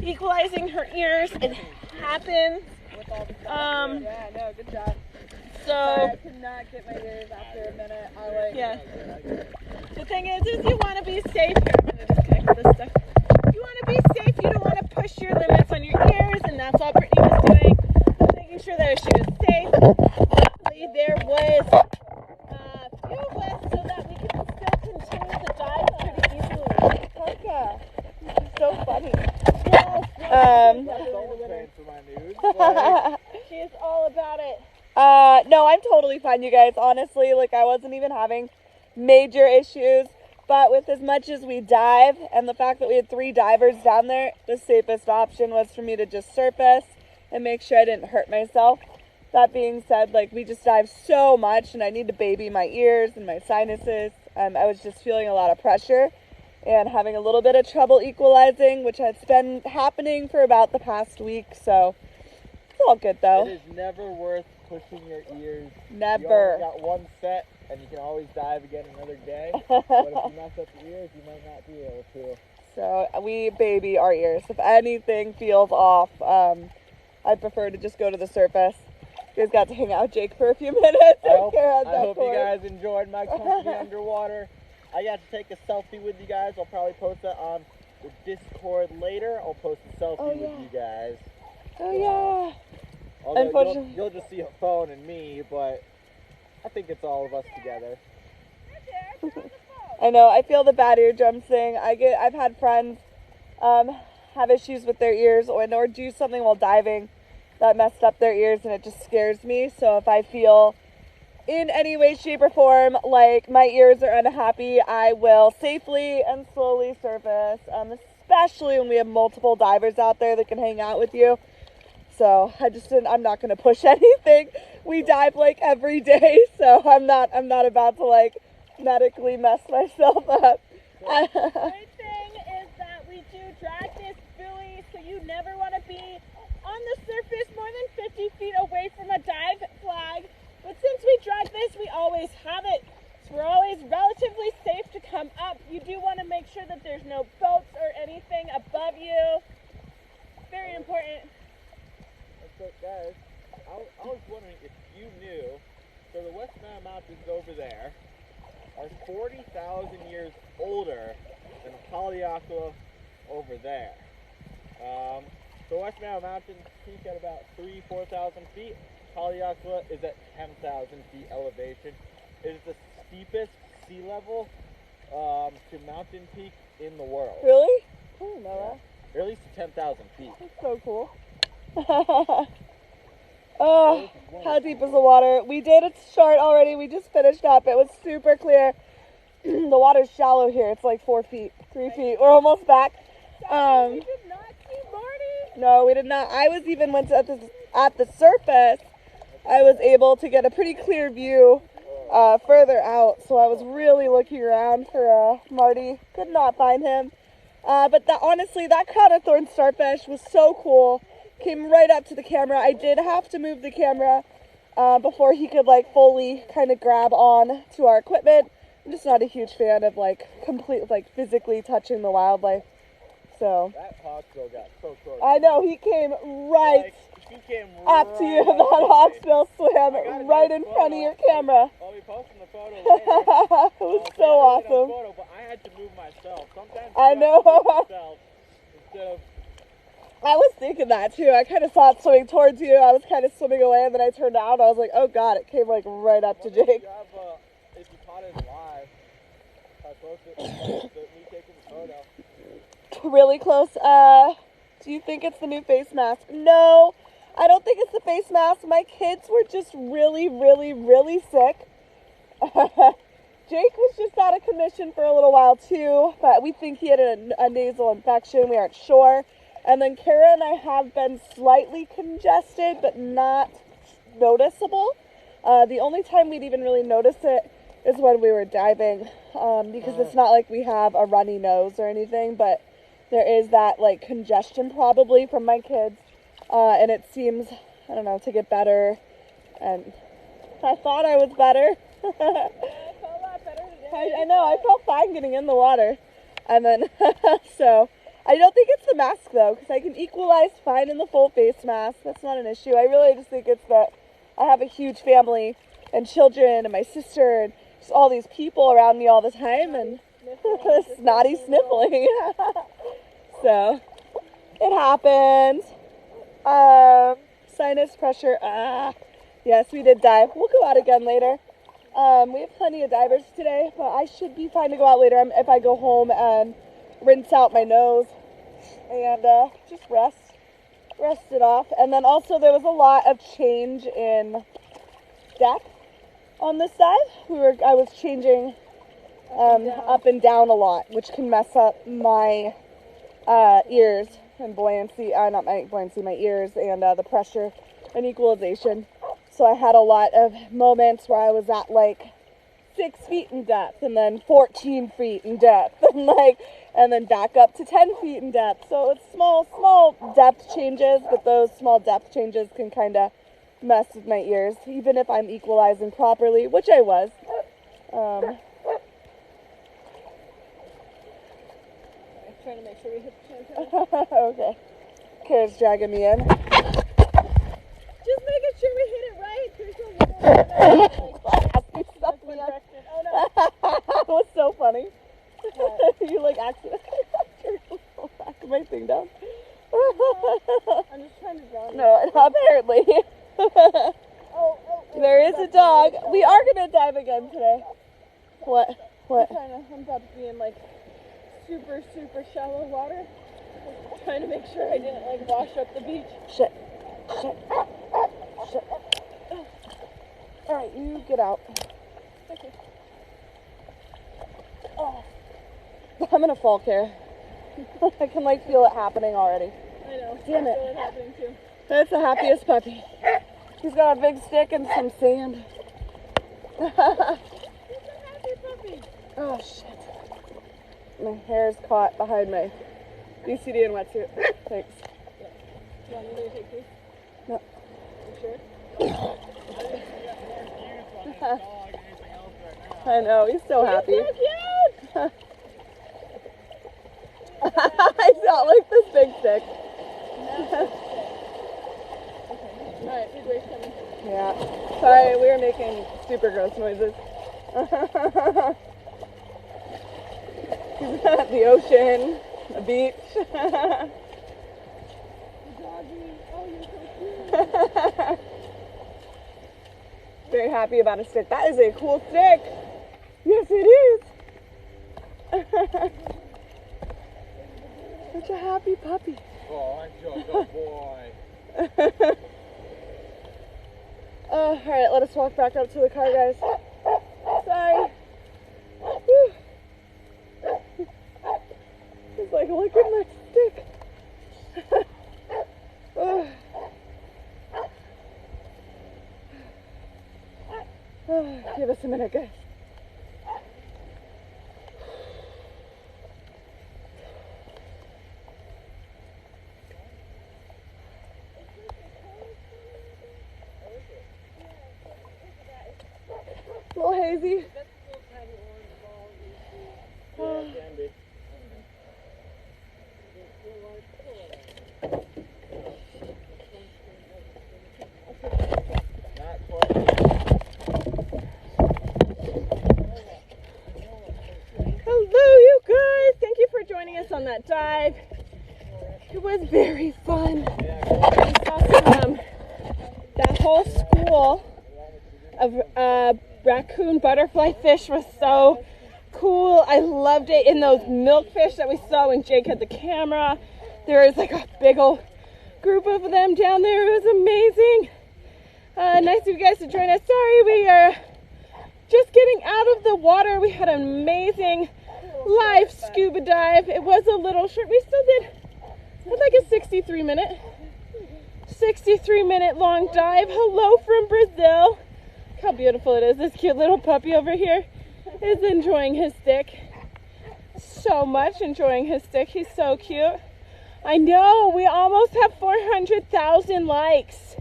equalizing her ears. It happens. Yeah, no, good job. So I could not get my ears after a minute. Yeah. The thing is you want to be safe. Here, I'm gonna disconnect this stuff. You want to be safe. You don't want to push your limits on your ears, and that's all Brittany was doing. Making sure that she was safe. Luckily, there was fuel left so that we could still continue the dive pretty easily. Parka, this is so funny. She is all about it. No, I'm totally fine, you guys. Honestly, like, I wasn't even having major issues. But with as much as we dive and the fact that we had 3 divers down there, the safest option was for me to just surface and make sure I didn't hurt myself. That being said, like, we just dive so much and I need to baby my ears and my sinuses. I was just feeling a lot of pressure and having a little bit of trouble equalizing, which has been happening for about the past week. So it's all good though. It is never worth pushing your ears. Never. You only got one set and you can always dive again another day. But if you mess up the ears, you might not be able to. So we baby our ears. If anything feels off, I prefer to just go to the surface. You guys got to hang out with Jake for a few minutes. I hope you guys enjoyed my company underwater. I got to take a selfie with you guys. I'll probably post that on the Discord later. I'll post a selfie with you guys. Oh yeah. Although you'll just see a phone and me, but I think it's all of us together. I know. I feel the bad eardrum thing. I've had friends have issues with their ears or do something while diving that messed up their ears, and it just scares me. So if I feel in any way, shape, or form like my ears are unhappy, I will safely and slowly surface, especially when we have multiple divers out there that can hang out with you. So I'm not going to push anything. We dive like every day, so I'm not about to like medically mess myself up. The great thing is that we do drag this buoy, so you never want to be on the surface more than 50 feet away from a dive flag. But since we drag this, we always have it. So we're always relatively safe to come up. You do want to make sure that there's no boats or anything above you. Very important. So guys, I was wondering if you knew, so the West Nile Mountains over there are 40,000 years older than Haleakala over there. So West Nile Mountains peak at about 4,000 feet. Haleakala is at 10,000 feet elevation. It is the steepest sea level to mountain peak in the world. Really? I didn't know that. Or at least 10,000 feet. That's so cool. Oh, how deep is the water? We did it short already. We just finished up. It was super clear. The water's shallow here. It's like 4 feet, 3 feet. We're almost back. We did not see Marty. No, we did not. I was even went to, at the surface. I was able to get a pretty clear view further out. So I was really looking around for Marty. Could not find him. But honestly, that crown of thorn starfish was so cool. Came right up to the camera. I did have to move the camera before he could like fully kind of grab on to our equipment. I'm just not a huge fan of like physically touching the wildlife. So That hawksbill got so close. I know he came right up to you. That hawksbill swam right in front of your camera. I'll be posting the photo later. It was so awesome. Photo, but I had to move myself. Sometimes I know. Instead of I was thinking that too. I kind of saw it swimming towards you. I was kind of swimming away, and then I turned out. I was like, oh god, it came like right up to Jake. If you caught it live, how close it was to me taking the photo. Really close. Do you think it's the new face mask? No, I don't think it's the face mask. My kids were just really, really, really sick. Jake was just out of commission for a little while too, but we think he had a nasal infection. We aren't sure. And then Kara and I have been slightly congested, but not noticeable. The only time we'd even really notice it is when we were diving, because it's not like we have a runny nose or anything, but there is that like congestion probably from my kids, and it seems, I don't know, to get better. And I thought I was better. I felt a lot better today. I know, I felt fine getting in the water. And then, so, I don't think it's the mask though, because I can equalize fine in the full face mask. That's not an issue. I really just think it's that I have a huge family and children and my sister and just all these people around me all the time, and snotty sniffling. So, it happens. Sinus pressure. Yes, we did dive. We'll go out again later. We have plenty of divers today, but I should be fine to go out later if I go home and rinse out my nose and just rest it off. And then also there was a lot of change in depth on this side. I was changing up and down a lot, which can mess up my ears and buoyancy, not my buoyancy, my ears, and the pressure and equalization. So I had a lot of moments where I was at like 6 feet in depth, and then 14 feet in depth, and then back up to 10 feet in depth. So it's small depth changes, but those small depth changes can kind of mess with my ears, even if I'm equalizing properly, which I was. I'm trying to make sure we hit the channel. Okay. Kara's dragging me in. Just making sure we hit it right. There's no Oh no. That was so funny. You like accidentally back my thing down. I'm just trying to draw. No, apparently. There is a dog. We are gonna dive again today. What? I'm about to be in like super shallow water. Just trying to make sure I didn't like wash up the beach. Shit. All right, you get out. Okay. Oh. I'm gonna fall, Kara. I can like feel it happening already. I know. Damn it. I feel it happening too. That's the happiest puppy. He's got a big stick and some sand. He's a happy puppy. Oh shit. My hair is caught behind my BCD and wetsuit. Thanks. You want me to take these? No. You sure? I know, he's so happy. He's so cute! He's got like this big stick. Okay. Alright, big wave's coming. Yeah. Sorry, we were making super gross noises. The ocean, the beach. The doggy. Oh, you're so cute. Very happy about a stick. That is a cool stick. Yes, it is. Such a happy puppy. Oh, I'm a good boy. All right, let us walk back up to the car, guys. Sorry. Whew. like, look at my stick. Oh. Oh, give us a minute, guys. A little hazy. Oh. Hello, you guys. Thank you for joining us on that dive. It was very fun. We saw some, that whole school of raccoon butterfly fish was so cool. I loved it. In those milkfish that we saw when Jake had the camera, there was like a big old group of them down there. It was amazing. Nice of you guys to join us. Sorry, we are just getting out of the water. We had an amazing live scuba dive. It was a little short. We still did like a 63 minute long dive. Hello from Brazil. Look how beautiful it is. This cute little puppy over here is enjoying his stick. So much enjoying his stick. He's so cute. I know, we almost have 400,000 likes.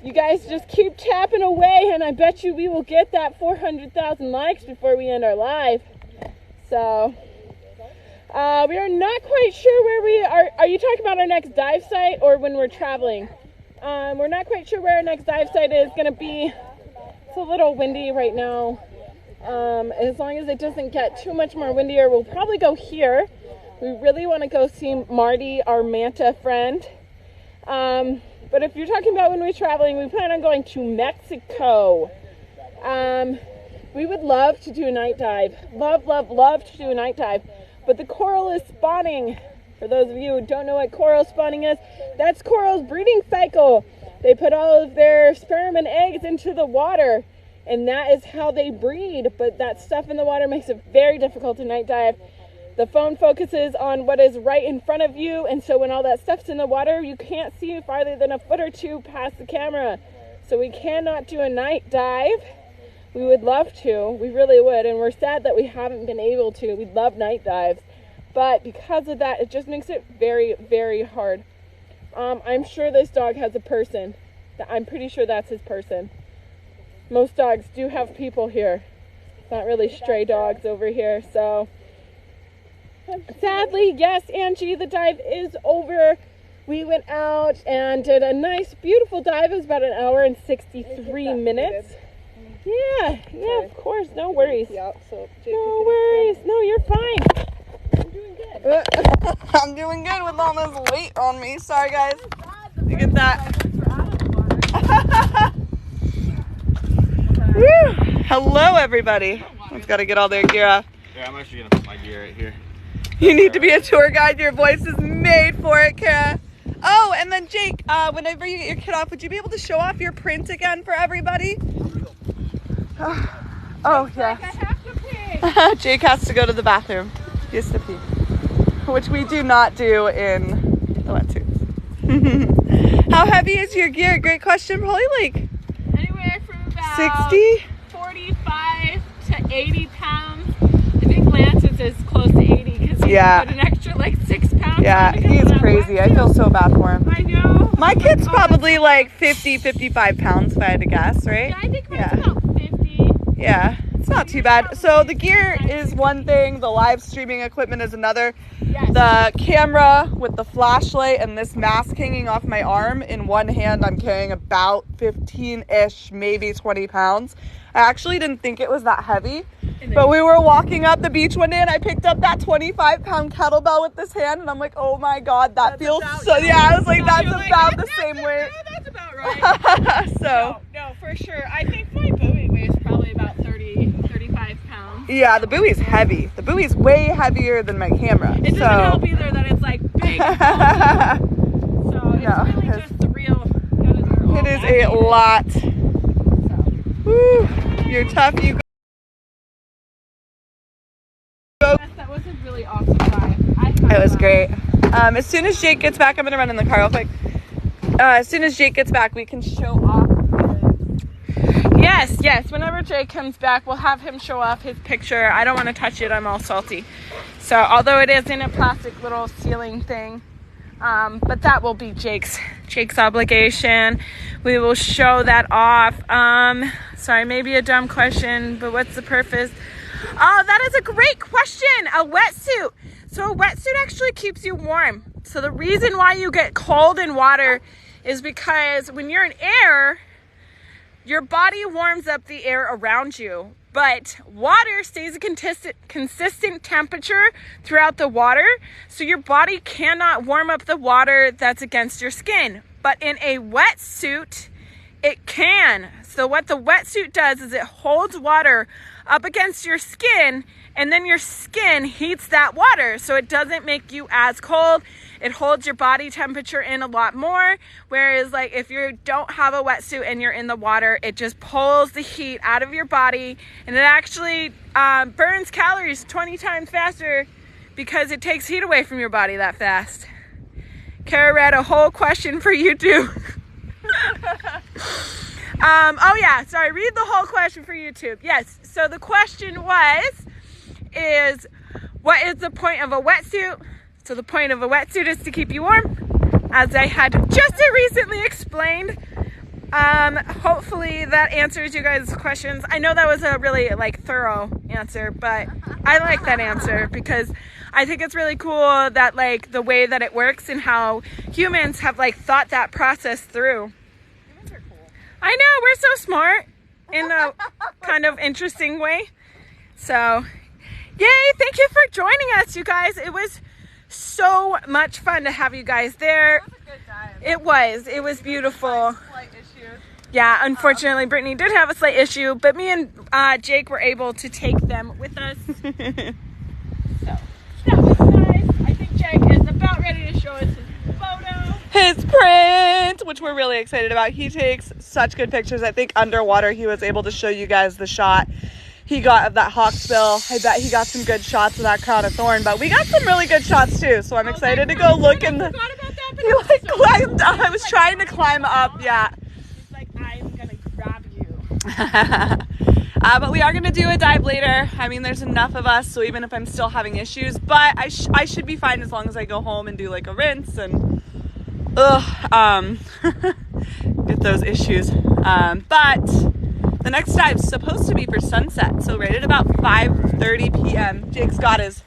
You guys just keep tapping away, and I bet you we will get that 400,000 likes before we end our live. So, we are not quite sure where we are. Are you talking about our next dive site or when we're traveling? We're not quite sure where our next dive site is going to be. It's a little windy right now. As long as it doesn't get too much more windier, we'll probably go here. We really want to go see Marty, our manta friend. But if you're talking about when we're traveling, we plan on going to Mexico. We would love to do a night dive. Love to do a night dive. But the coral is spawning. For those of you who don't know what coral spawning is, that's coral's breeding cycle. They put all of their sperm and eggs into the water, and that is how they breed. But that stuff in the water makes it very difficult to night dive. The phone focuses on what is right in front of you, and so when all that stuff's in the water, you can't see farther than a foot or two past the camera. So we cannot do a night dive. We would love to. We really would, and we're sad that we haven't been able to. We love night dives. But because of that, it just makes it very, very hard. I'm sure this dog has a person. I'm pretty sure that's his person. Most dogs do have people here. It's not really stray dogs over here, so... Sadly, yes, Angie, the dive is over. We went out and did a nice, beautiful dive. It was about an hour and 63 minutes. Yeah, of course. No worries. No worries. No, you're fine. I'm doing good. I'm doing good with all this weight on me. Sorry, guys. Look at that. Woo. Hello, everybody. Let's got to get all their gear off. Yeah, I'm actually going to put my gear right here. You need to be a tour guide. Your voice is made for it, Kara. Oh, and then Jake, whenever you get your kid off, would you be able to show off your print again for everybody? Oh, yeah. I have to pee. Jake has to go to the bathroom. He has to pee. Which we do not do in the wetsuits. How heavy is your gear? Great question. Probably like Anywhere from about 60? 45 to 80 pounds. I think Lance's is close to 80 because he put an extra like 6 pounds. Yeah, he's crazy. I feel so bad for him. I know. My kid's probably like 50, 55 pounds if I had to guess, right? Yeah, I think mine's about 50. Yeah, it's not too bad. So the gear is one thing, the live streaming equipment is another. Yes. The camera with the flashlight and this mask hanging off my arm. In one hand, I'm carrying about 15-ish, maybe 20 pounds. I actually didn't think it was that heavy. But we were walking up the beach one day and I picked up that 25-pound kettlebell with this hand and I'm like, oh my God, that feels so, yeah, I was like, that's about the same weight. That's about right. So. No, for sure. I think my buoy weighs probably about 35 pounds. Yeah, the buoy's heavy. The buoy's way heavier than my camera. It doesn't help either that it's like big. So it's really just the real. It is a lot. Woo, you're tough, you That was a really awesome dive. It was great. As soon as Jake gets back, I'm gonna run in the car real quick. As soon as Jake gets back, we can show off. Yes. Whenever Jake comes back, we'll have him show off his picture. I don't want to touch it. I'm all salty. So, although it is in a plastic little ceiling thing, but that will be Jake's obligation. We will show that off. Sorry, maybe a dumb question, but what's the purpose? Oh, that is a great question. A wetsuit. So a wetsuit actually keeps you warm. So the reason why you get cold in water is because when you're in air, your body warms up the air around you, but water stays a consistent temperature throughout the water. So your body cannot warm up the water that's against your skin. But in a wetsuit, it can. So what the wetsuit does is it holds water up against your skin, and then your skin heats that water. So it doesn't make you as cold. It holds your body temperature in a lot more. Whereas like if you don't have a wetsuit and you're in the water, it just pulls the heat out of your body, and it actually burns calories 20 times faster because it takes heat away from your body that fast. Kara read a whole question for you too. Oh yeah, sorry, read the whole question for YouTube. Yes, so the question is what is the point of a wetsuit? So the point of a wetsuit is to keep you warm, as I had just recently explained. Hopefully that answers you guys' questions. I know that was a really thorough answer, but I like that answer because I think it's really cool that the way that it works and how humans have thought that process through. Humans are cool. I know, we're so smart in a kind of interesting way. So, yay, thank you for joining us, you guys. It was so much fun to have you guys there. It was a good time. It was beautiful. Slight issue. Yeah, unfortunately, Brittany did have a slight issue, but me and Jake were able to take them with us. So, that was nice. I think Jake is about ready to show us his photo. His print, which we're really excited about. He takes such good pictures. I think underwater he was able to show you guys the shot he got of that hawksbill. I bet he got some good shots of that crown of thorn, but we got some really good shots too. So I'm excited to go look in the. Climbed. I was trying to climb up. Yeah. He's like, I'm gonna grab you. But we are gonna do a dive later. I mean, there's enough of us, so even if I'm still having issues, but I should be fine as long as I go home and do a rinse and get those issues. But the next dive's supposed to be for sunset, so right at about 5:30 p.m. Jake's got his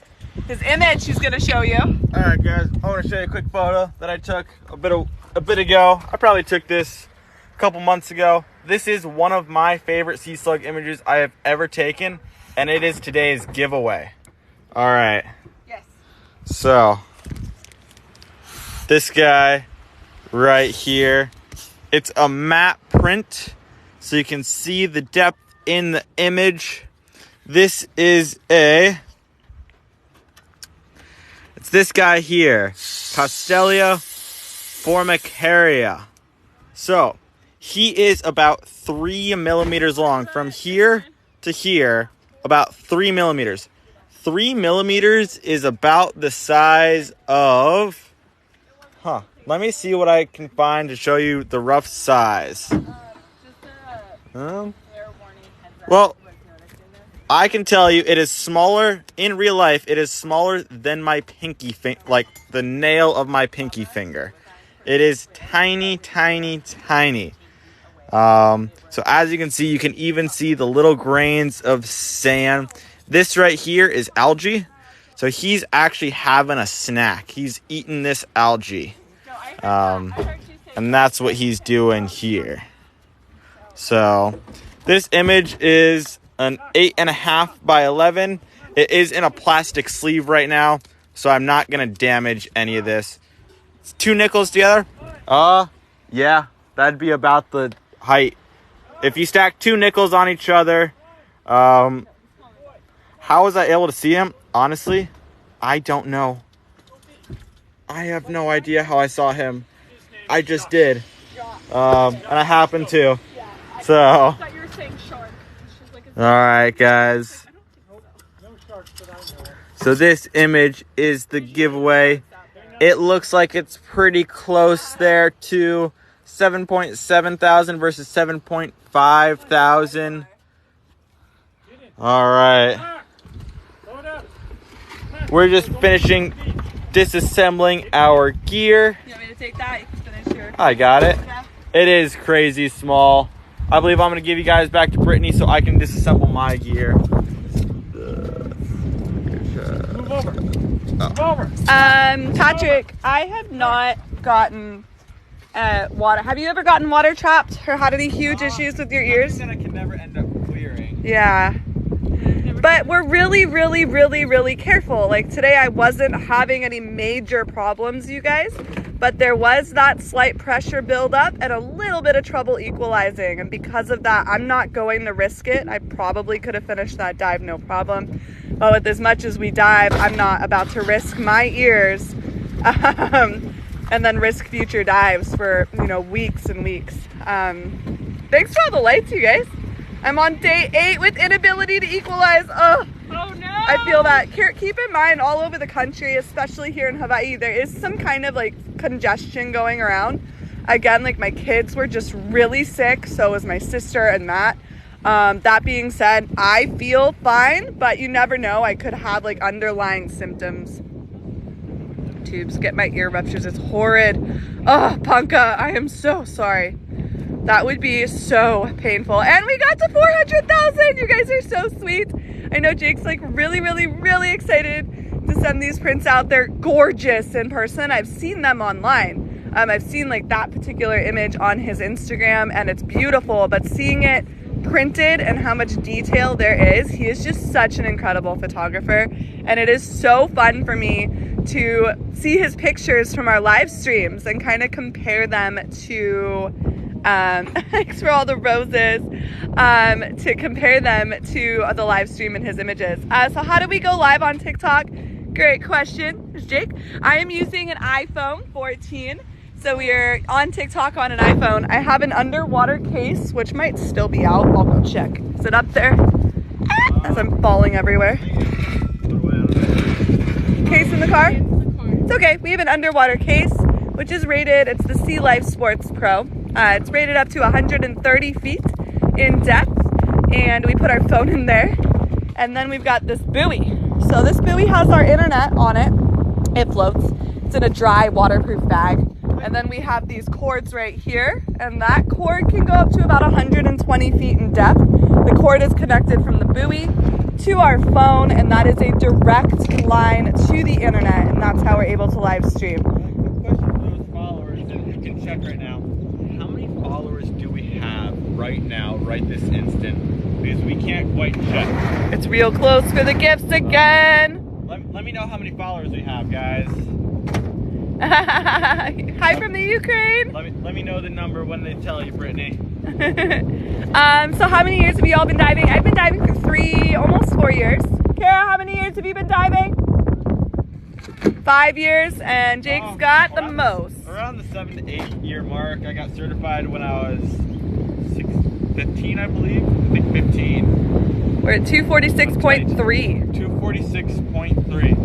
image he's gonna show you. All right, guys, I want to show you a quick photo that I took a bit ago. I probably took this a couple months ago. This is one of my favorite sea slug images I have ever taken, and it is today's giveaway. All right. Yes. So, this guy right here, it's a matte print, so you can see the depth in the image. This is it's this guy here, Castelia formicaria. So, he is about 3 millimeters long. From here to here, about 3 millimeters. 3 millimeters is about the size of... Let me see what I can find to show you the rough size. Well, I can tell you it is smaller, in real life, it is smaller than my pinky finger, like the nail of my pinky finger. It is tiny, tiny, tiny. So as you can even see the little grains of sand. This right here is algae. So he's actually having a snack. He's eating this algae. And that's what he's doing here. So this image is an 8.5 by 11. It is in a plastic sleeve right now, so I'm not gonna damage any of this. It's 2 nickels together. Yeah, that'd be about the height. If you stack 2 nickels on each other, how was I able to see him? Honestly, I don't know. I have no idea how I saw him. I just did. And I happened to. So. Alright, guys. So this image is the giveaway. It looks like it's pretty close there to 7.7 thousand versus 7.5 thousand. All right. We're just finishing disassembling our gear. You want me to take that? You can finish your... I got it. Yeah. It is crazy small. I believe I'm going to give you guys back to Brittany so I can disassemble my gear. Move over. Move over. Patrick, I have not gotten water. Have you ever gotten water trapped or had any huge issues with your ears? Something that I can never end up clearing. Yeah. But we're really careful. Like today I wasn't having any major problems, you guys, but there was that slight pressure buildup and a little bit of trouble equalizing. And because of that, I'm not going to risk it. I probably could have finished that dive, no problem. But with as much as we dive, I'm not about to risk my ears and then risk future dives for, you know, weeks and weeks. Thanks for all the lights, you guys. I'm on day 8 with inability to equalize. Oh Oh no! I feel that. Keep in mind, all over the country, especially here in Hawaii, there is some kind of like congestion going around. Again, like my kids were just really sick. So was my sister and Matt. That being said, I feel fine, but you never know. I could have like underlying symptoms. Tubes, get my ear ruptures. It's horrid. Oh, Punka, I am so sorry. That would be so painful. And we got to 400,000. You guys are so sweet. I know Jake's like really excited to send these prints out. They're gorgeous in person. I've seen them online. I've seen like that particular image on his Instagram and it's beautiful, but seeing it printed and how much detail there is, he is just such an incredible photographer. And it is so fun for me to see his pictures from our live streams and kind of compare them to thanks for all the roses, to compare them to the live stream and his images. So how do we go live on TikTok? Great question. There's Jake. I am using an iPhone 14. So we are on TikTok on an iPhone. I have an underwater case, which might still be out. I'll go check. Is it up there? As I'm falling everywhere. Case in the car? It's okay. We have an underwater case, which is rated, it's the Sea Life Sports Pro. It's rated up to 130 feet in depth, and we put our phone in there. And then we've got this buoy. So this buoy has our internet on it. It floats. It's in a dry, waterproof bag. And then we have these cords right here, and that cord can go up to about 120 feet in depth. The cord is connected from the buoy to our phone, and that is a direct line to the internet, and that's how we're able to live stream. Question for those followers, and you can check right now. How many followers do we have right now, right this instant? Because we can't quite check. It's real close for the gifts again. Let me know how many followers we have, guys. Hi from the Ukraine. Let me know the number when they tell you, Brittany. So how many years have you all been diving? I've been diving for almost 4 years. Kara, how many years have you been diving? 5 years, and Jake's got the most. Around the 7 to 8 year mark. I got certified when I was 15, I believe. I think 15. We're at 246.3. 246.3.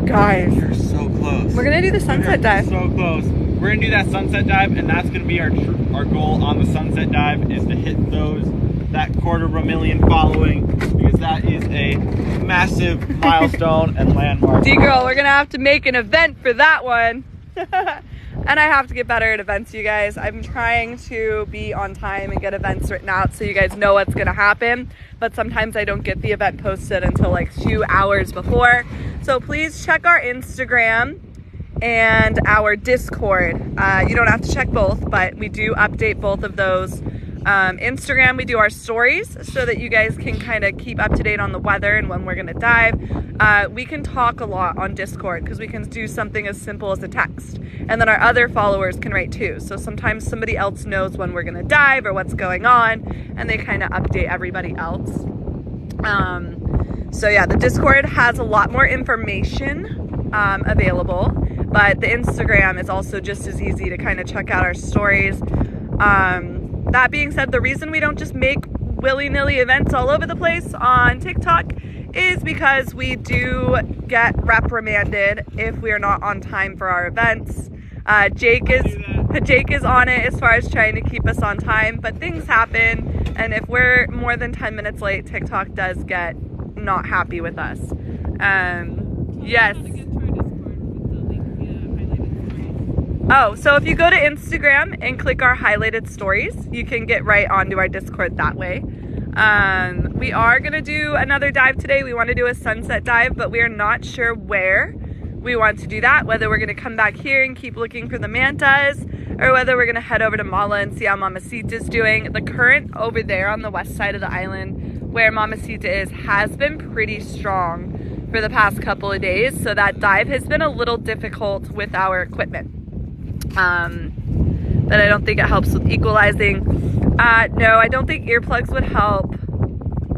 Guys. You're so close. We're gonna do the sunset dive. So close. We're gonna do that sunset dive, and that's gonna be our goal on the sunset dive, is to hit that 250,000 following, because that is a massive milestone and landmark. D-girl, we're gonna have to make an event for that one. And I have to get better at events, you guys. I'm trying to be on time and get events written out so you guys know what's gonna happen. But sometimes I don't get the event posted until like 2 hours before. So please check our Instagram and our Discord. You don't have to check both, but we do update both of those. Instagram, we do our stories so that you guys can kind of keep up to date on the weather and when we're gonna dive. We can talk a lot on Discord because we can do something as simple as a text. And then our other followers can write too. So sometimes somebody else knows when we're gonna dive or what's going on, and they kind of update everybody else. So yeah, the Discord has a lot more information available, but the Instagram is also just as easy to kind of check out our stories. That being said, the reason we don't just make willy-nilly events all over the place on TikTok is because we do get reprimanded if we are not on time for our events. Jake is on it as far as trying to keep us on time, but things happen, and if we're more than 10 minutes late, TikTok does get not happy with us. Yes. Oh, so if you go to Instagram and click our highlighted stories, you can get right onto our Discord that way. We are gonna do another dive today. We want to do a sunset dive, but we are not sure where we want to do that, whether we're gonna come back here and keep looking for the mantas, or whether we're gonna head over to Mala and see how Mamacita's doing. The current over there on the west side of the island where Mamacita is has been pretty strong for the past couple of days, so that dive has been a little difficult with our equipment. But I don't think it helps with equalizing. No, I don't think earplugs would help,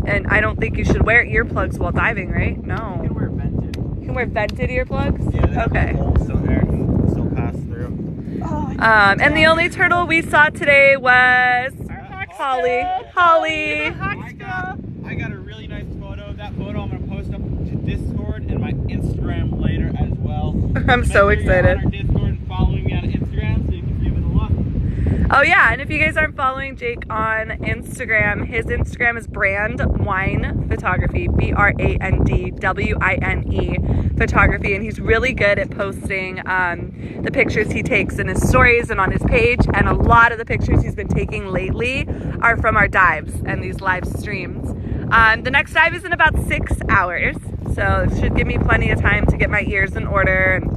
and I don't think you should wear earplugs while diving, right? No. You can wear vented. You can wear vented earplugs? Yeah, okay. So air can still pass through. And the only turtle we saw today was Holly. Holly. I got a really nice photo. That photo I'm going to post up to Discord and my Instagram later as well. I'm so excited. On our Discord and following me on Instagram so you can give it a look. Oh yeah, and if you guys aren't following Jake on Instagram, his Instagram is Brand Wine Photography, BRANDWINE Photography, and he's really good at posting the pictures he takes in his stories and on his page, and a lot of the pictures he's been taking lately are from our dives and these live streams. The next dive is in about 6 hours, so it should give me plenty of time to get my ears in order and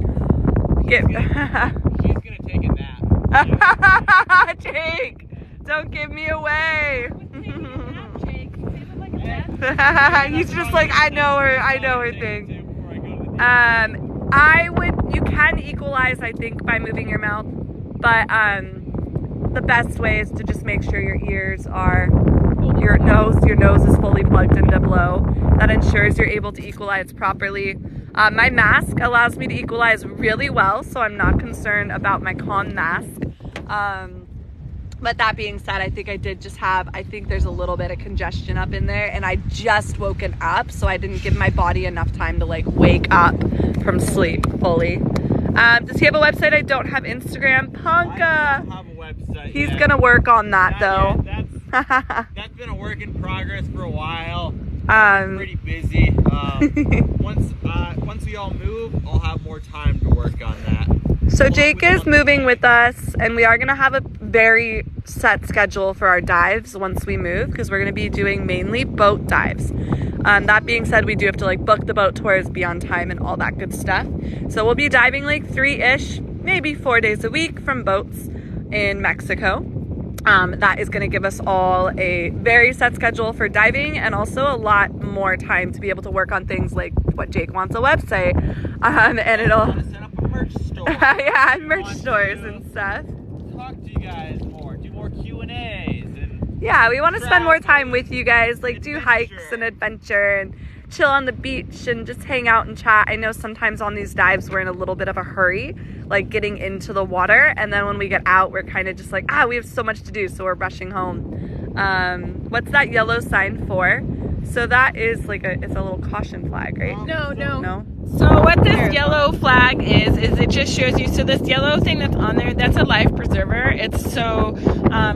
get... She's going to take a nap. Jake, don't give me away. He's just like, I know her thing. You can equalize, I think, by moving your mouth, but the best way is to just make sure your ears are, your nose is fully plugged into blow. That ensures you're able to equalize properly. My mask allows me to equalize really well, so I'm not concerned about my con mask. But that being said, I think there's a little bit of congestion up in there, and I just woken up, so I didn't give my body enough time to like wake up from sleep fully. Does he have a website? I don't have Instagram. Ponka. I don't have a website. He's gonna work on that though. That's been a work in progress for a while. I'm pretty busy. Once we all move, I'll have more time to work on that. So Jake is moving with us, and we are going to have a very set schedule for our dives once we move, because we're going to be doing mainly boat dives. That being said, we do have to like book the boat tours, be on time, and all that good stuff. So we'll be diving like 3-ish, maybe 4 days a week from boats in Mexico. That is going to give us all a very set schedule for diving, and also a lot more time to be able to work on things like what Jake wants, a website, and it'll set up a merch store. yeah, and merch stores and stuff. Talk to you guys more, do more Q&As, and yeah, we want to spend more time with you guys, like do hikes and adventure and chill on the beach and just hang out and chat. I know sometimes on these dives we're in a little bit of a hurry, like getting into the water, and then when we get out we're kind of just like, we have so much to do, so we're rushing home. What's that yellow sign for? So that is like it's a little caution flag, right? No. No? So what this yellow flag is it just shows you, so this yellow thing that's on there, that's a life preserver. It's so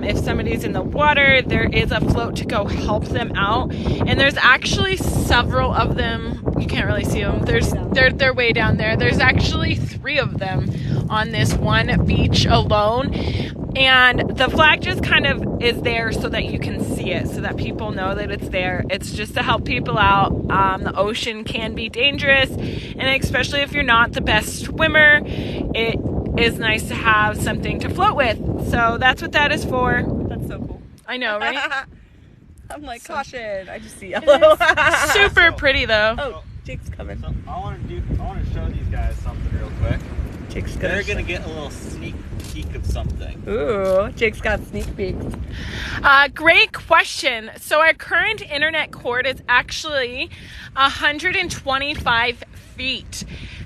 if somebody's in the water, there is a float to go help them out. And there's actually several of them. You can't really see them. They're way down there. There's actually 3 of them on this one beach alone. And the flag just kind of is there so that you can see it, so that people know that it's there. It's just to help people out. The ocean can be dangerous, and especially if you're not the best swimmer, it is nice to have something to float with. So that's what that is for. That's so cool. I know, right? I'm like, caution. I just see yellow. Super pretty though. Oh, Jake's coming. So I want to show these guys something real quick. Jake's They're gonna get a little sneak peek of something. Ooh, Jake's got sneak peeks. Great question. So our current internet cord is actually 125 feet.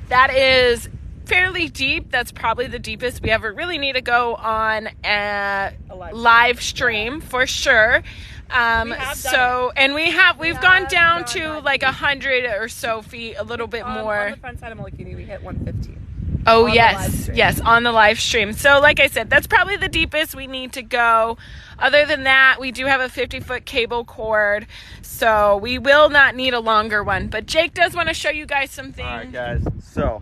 That is fairly deep. That's probably the deepest we ever really need to go on a live stream for sure. We've gone down to like 100 or so feet, a little bit more. On the front side of Molokini, we hit 115. Oh, yes, on the live stream. So like I said, that's probably the deepest we need to go. Other than that, we do have a 50-foot cable cord, so we will not need a longer one. But Jake does want to show you guys some things. All right, guys. So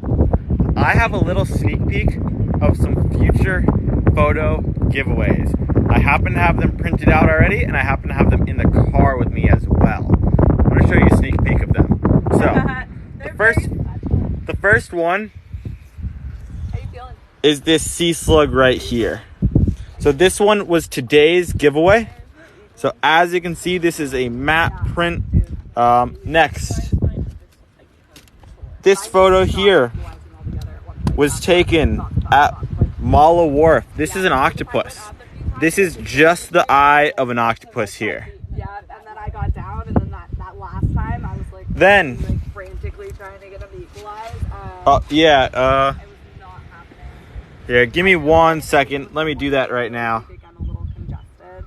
I have a little sneak peek of some future photo giveaways. I happen to have them printed out already, and I happen to have them in the car with me as well. I'm going to show you a sneak peek of them. So the first one is this sea slug right here. So this one was today's giveaway. So as you can see, this is a matte print. Next, this photo here was taken at Mala Wharf. This is an octopus. This is just the eye of an octopus here. Yeah, and then I got down, and then that last time I was like, frantically trying to get them to equalize. It was not happening. Yeah, give me 1 second. Let me do that right now. I think I'm a little congested,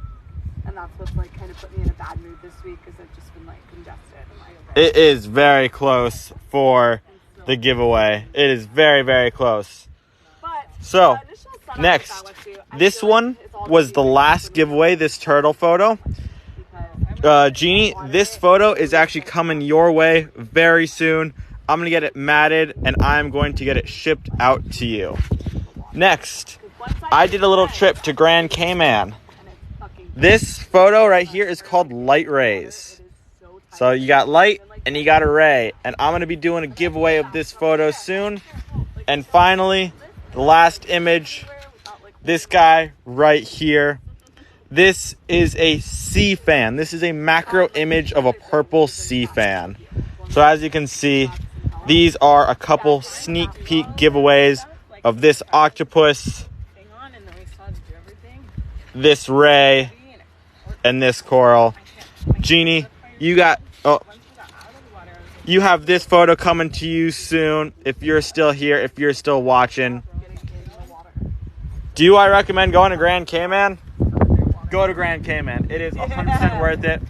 and that's what's like kind of put me in a bad mood this week because I've just been like congested. It is very close for the giveaway. It is very, very close. So, next, this one was the last giveaway, this turtle photo. Jeannie, this photo is actually coming your way very soon. I'm going to get it matted, and I'm going to get it shipped out to you. Next, I did a little trip to Grand Cayman. This photo right here is called Light Rays. So you got light and you got a ray. And I'm going to be doing a giveaway of this photo soon. And finally, the last image, this guy right here. This is a sea fan. This is a macro image of a purple sea fan. So as you can see, these are a couple sneak peek giveaways of this octopus, this ray, and this coral. Jeannie, you have this photo coming to you soon if you're still here, if you're still watching. Do I recommend going to Grand Cayman? Go to Grand Cayman. It is 100% worth it.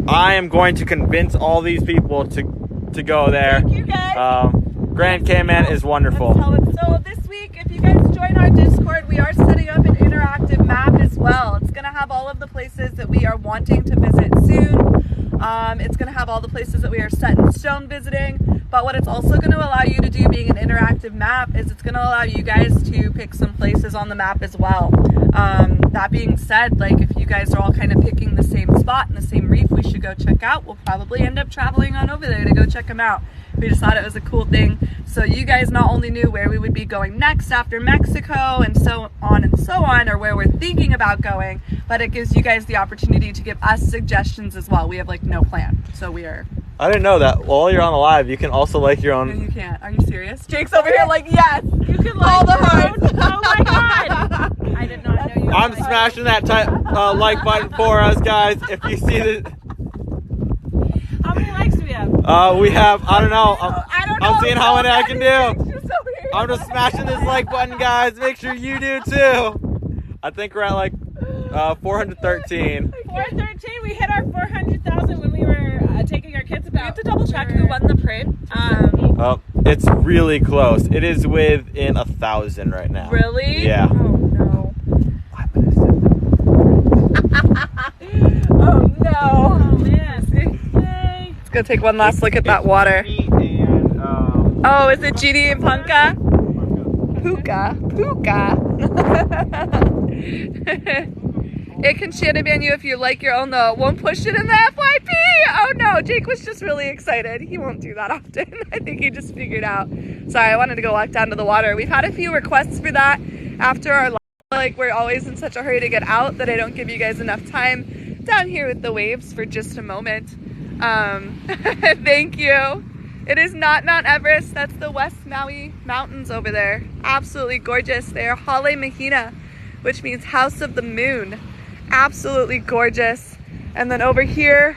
I am going to convince all these people to go there. Thank you guys. Grand Cayman is wonderful. So this week, if you guys join our Discord, we are setting up an interactive map as well. It's going to have all of the places that we are wanting to visit soon. It's going to have all the places that we are set in stone visiting, but what it's also going to allow you to do, being an interactive map, is it's going to allow you guys to pick some places on the map as well. That being said, like if you guys are all kind of picking the same spot and the same reef we should go check out, we'll probably end up traveling on over there to go check them out. We just thought it was a cool thing. So you guys not only knew where we would be going next after Mexico and so on, or where we're thinking about going, but it gives you guys the opportunity to give us suggestions as well. We have like no plan. So we are... I didn't know that. While you're on the live, you can also like your own... No, you can't. Are you serious? Jake's over here like, yes! You can like all the hearts! Oh my god! I did not know you. I'm smashing that like button for us, guys. If you see the... How many likes do we have? We have, I don't know. I don't know. I'm seeing how many I can do. I'm just smashing this like button, guys. Make sure you do too. I think we're at like 413. 413. We hit our 400,000 when we were taking our kids about. We have to double check who won the parade. It's really close. It is within 1,000 right now. Really? Yeah. Oh no. Oh no. Oh man. Yay. Let's go take one last look at that water. Oh, is it Jeannie and Punka? Puka. It can shanabin you if you like your own, though. It won't push it in the FYP. Oh no, Jake was just really excited. He won't do that often. I think he just figured out. Sorry, I wanted to go walk down to the water. We've had a few requests for that after our live. Like, we're always in such a hurry to get out that I don't give you guys enough time down here with the waves for just a moment. Thank you. It is not Mount Everest. That's the West Maui Mountains over there. Absolutely gorgeous. They are Hale Mahina, which means House of the Moon. Absolutely gorgeous. And then over here,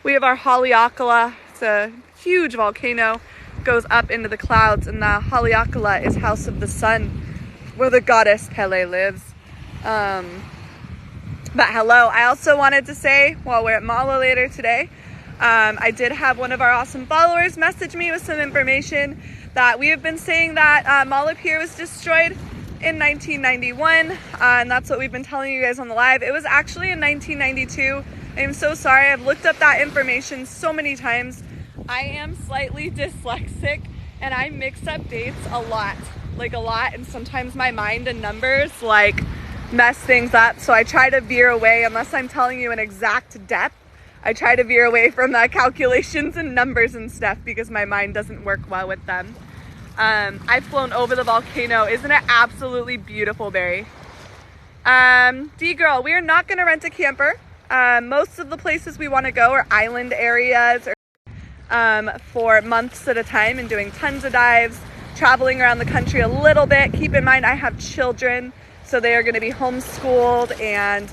we have our Haleakala. It's a huge volcano. It goes up into the clouds, and the Haleakala is House of the Sun, where the goddess Pele lives. But hello, I also wanted to say while we're at Maui later today, I did have one of our awesome followers message me with some information that we have been saying that Maui Pier was destroyed in 1991, and that's what we've been telling you guys on the live. It was actually in 1992. I'm so sorry. I've looked up that information so many times. I am slightly dyslexic and I mix up dates a lot, and sometimes my mind and numbers like mess things up. So I try to veer away, unless I'm telling you an exact depth. I try to veer away from the calculations and numbers and stuff because my mind doesn't work well with them. I've flown over the volcano. Isn't it absolutely beautiful, Barry? D-Girl, we are not going to rent a camper. Most of the places we want to go are island areas or for months at a time and doing tons of dives, traveling around the country a little bit. Keep in mind, I have children, so they are going to be homeschooled and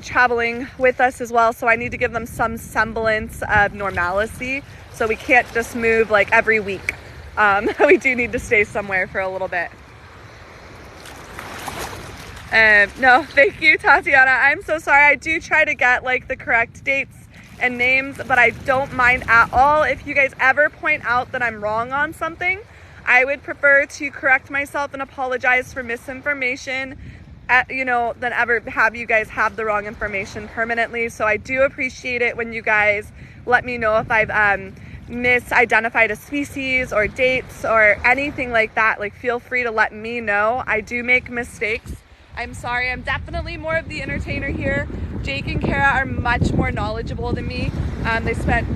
traveling with us as well. So I need to give them some semblance of normalcy. So we can't just move like every week. We do need to stay somewhere for a little bit. No, thank you, Tatiana. I'm so sorry. I do try to get like the correct dates and names, but I don't mind at all. If you guys ever point out that I'm wrong on something, I would prefer to correct myself and apologize for misinformation, than ever have you guys have the wrong information permanently. So I do appreciate it when you guys let me know if I've misidentified a species or dates or anything like that. Like, feel free to let me know. I do make mistakes. I'm sorry. I'm definitely more of the entertainer here. Jake and Kara are much more knowledgeable than me.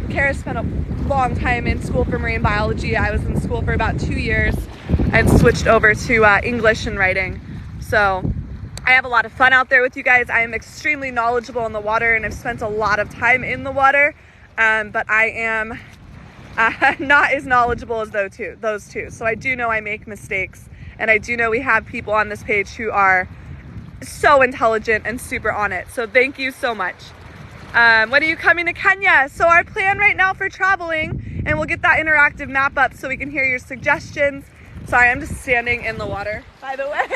Kara spent a long time in school for marine biology. I was in school for about 2 years and switched over to English and writing. So I have a lot of fun out there with you guys. I am extremely knowledgeable in the water and I've spent a lot of time in the water, but I am not as knowledgeable as those two. So I do know I make mistakes, and I do know we have people on this page who are so intelligent and super on it. So thank you so much. When are you coming to Kenya? So our plan right now for traveling, and we'll get that interactive map up so we can hear your suggestions. Sorry, I'm just standing in the water, by the way.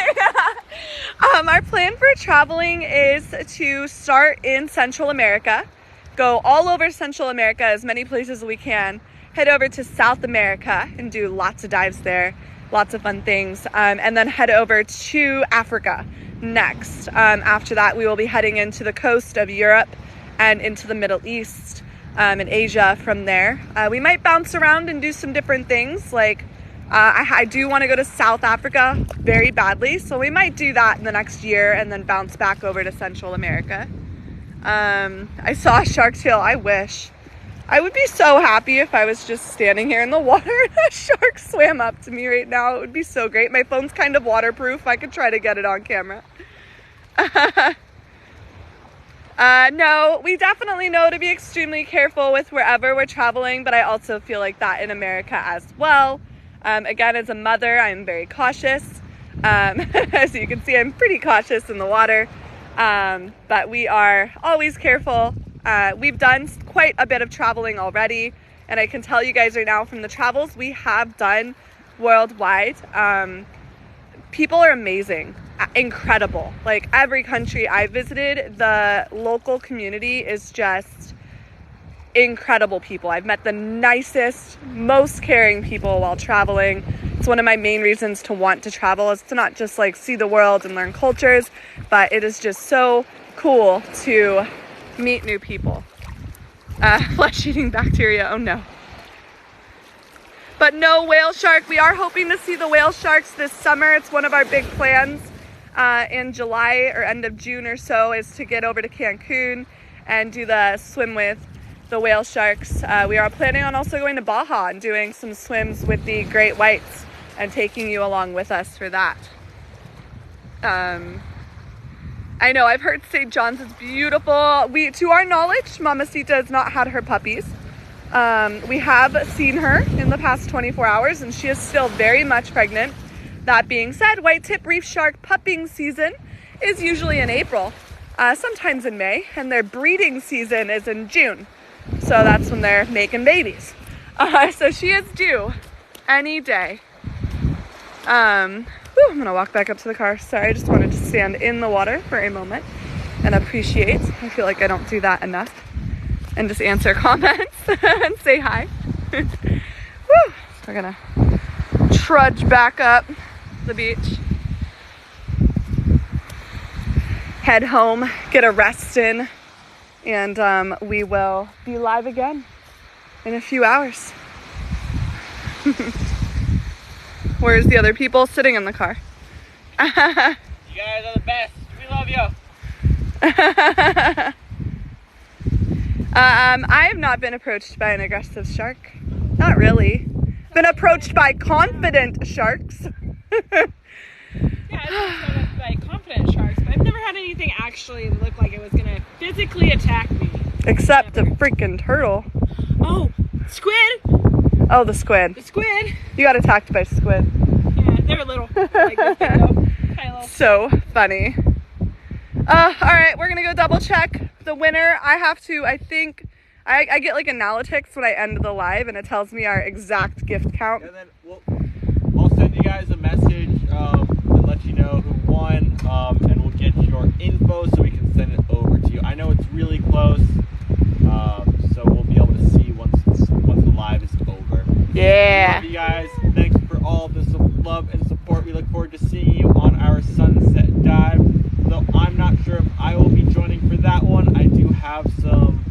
Our plan for traveling is to start in Central America, go all over Central America, as many places as we can, head over to South America and do lots of dives there, lots of fun things, and then head over to Africa next. After that, we will be heading into the coast of Europe and into the Middle East and Asia from there. We might bounce around and do some different things. Like, I do want to go to South Africa very badly, so we might do that in the next year and then bounce back over to Central America. I saw a shark's tail. I wish. I would be so happy if I was just standing here in the water and a shark swam up to me right now. It would be so great. My phone's kind of waterproof. I could try to get it on camera. No, we definitely know to be extremely careful with wherever we're traveling, but I also feel like that in America as well. Again, as a mother, I'm very cautious. As you can see, I'm pretty cautious in the water, but we are always careful. We've done quite a bit of traveling already, and I can tell you guys right now from the travels we have done worldwide, people are amazing, incredible. Like, every country I visited, the local community is just incredible people. I've met the nicest, most caring people while traveling. It's one of my main reasons to want to travel, is to not just like see the world and learn cultures, but it is just so cool to meet new people. Flesh-eating bacteria, oh no. But no whale shark. We are hoping to see the whale sharks this summer. It's one of our big plans in July or end of June or so, is to get over to Cancun and do the swim with the whale sharks. We are planning on also going to Baja and doing some swims with the great whites and taking you along with us for that. I know, I've heard St. John's is beautiful. To our knowledge, Mamacita has not had her puppies. We have seen her in the past 24 hours and she is still very much pregnant. That being said, white tip reef shark pupping season is usually in April, sometimes in May, and their breeding season is in June. So that's when they're making babies. So she is due any day. I'm gonna walk back up to the car. Sorry, I just wanted to stand in the water for a moment and appreciate. I feel like I don't do that enough. And just answer comments and say hi. Woo! We're gonna trudge back up the beach. Head home, get a rest in, and we will be live again in a few hours. Where's the other people? Sitting in the car. You guys are the best. We love you. I have not been approached by an aggressive shark. Not really. Been approached by confident sharks. Yeah, I've been approached by confident sharks, but I've never had anything actually look like it was gonna physically attack me. Except a freaking turtle. Oh, squid! Oh, the squid. The squid! You got attacked by squid. Yeah, they were little. Like this big though. Tiny little. So funny. All right, we're gonna go double check the winner. I have to, I think, I get like analytics when I end the live and it tells me our exact gift count. And then I'll send you guys a message to let you know who won, and we'll get your info so we can send it over to you. I know it's really close, so we'll be able to see once the live is over. Yeah. Love you guys. Thanks for all the love and support. We look forward to seeing you on our sunset dive. Though I'm not sure if I will be joining for that one. I do have some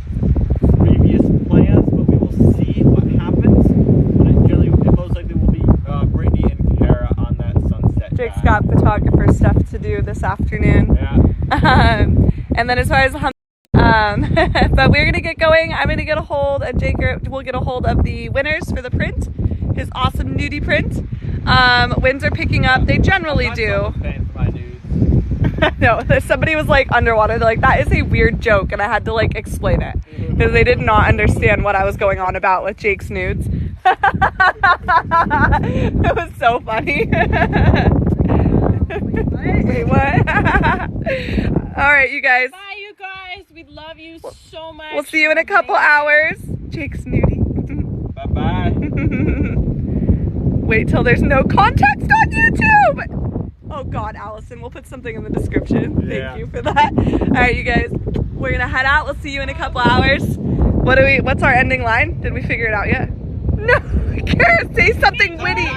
previous plans, but we will see what happens. And it most likely will be Brittany and Kara on that sunset Jake's dive. got photographer stuff to do this afternoon. Yeah. And then as far as but we're gonna get going. I'm gonna get a hold of Jake. We'll get a hold of the winners for the print, his awesome nudie print. Winds are picking up. They generally do. No, somebody was like underwater. They're like, that is a weird joke, and I had to like explain it because they did not understand what I was going on about with Jake's nudes. It was so funny. Wait, what? All right, you guys. Bye, you guys. We love you so much. We'll see you in a couple hours. Jake's nudie. Bye-bye. Wait till there's no context on YouTube. Oh God, Allison, we'll put something in the description. Yeah. Thank you for that. All right, you guys, we're gonna head out. We'll see you in a couple hours. What's our ending line? Did we figure it out yet? No, Kara, say something witty.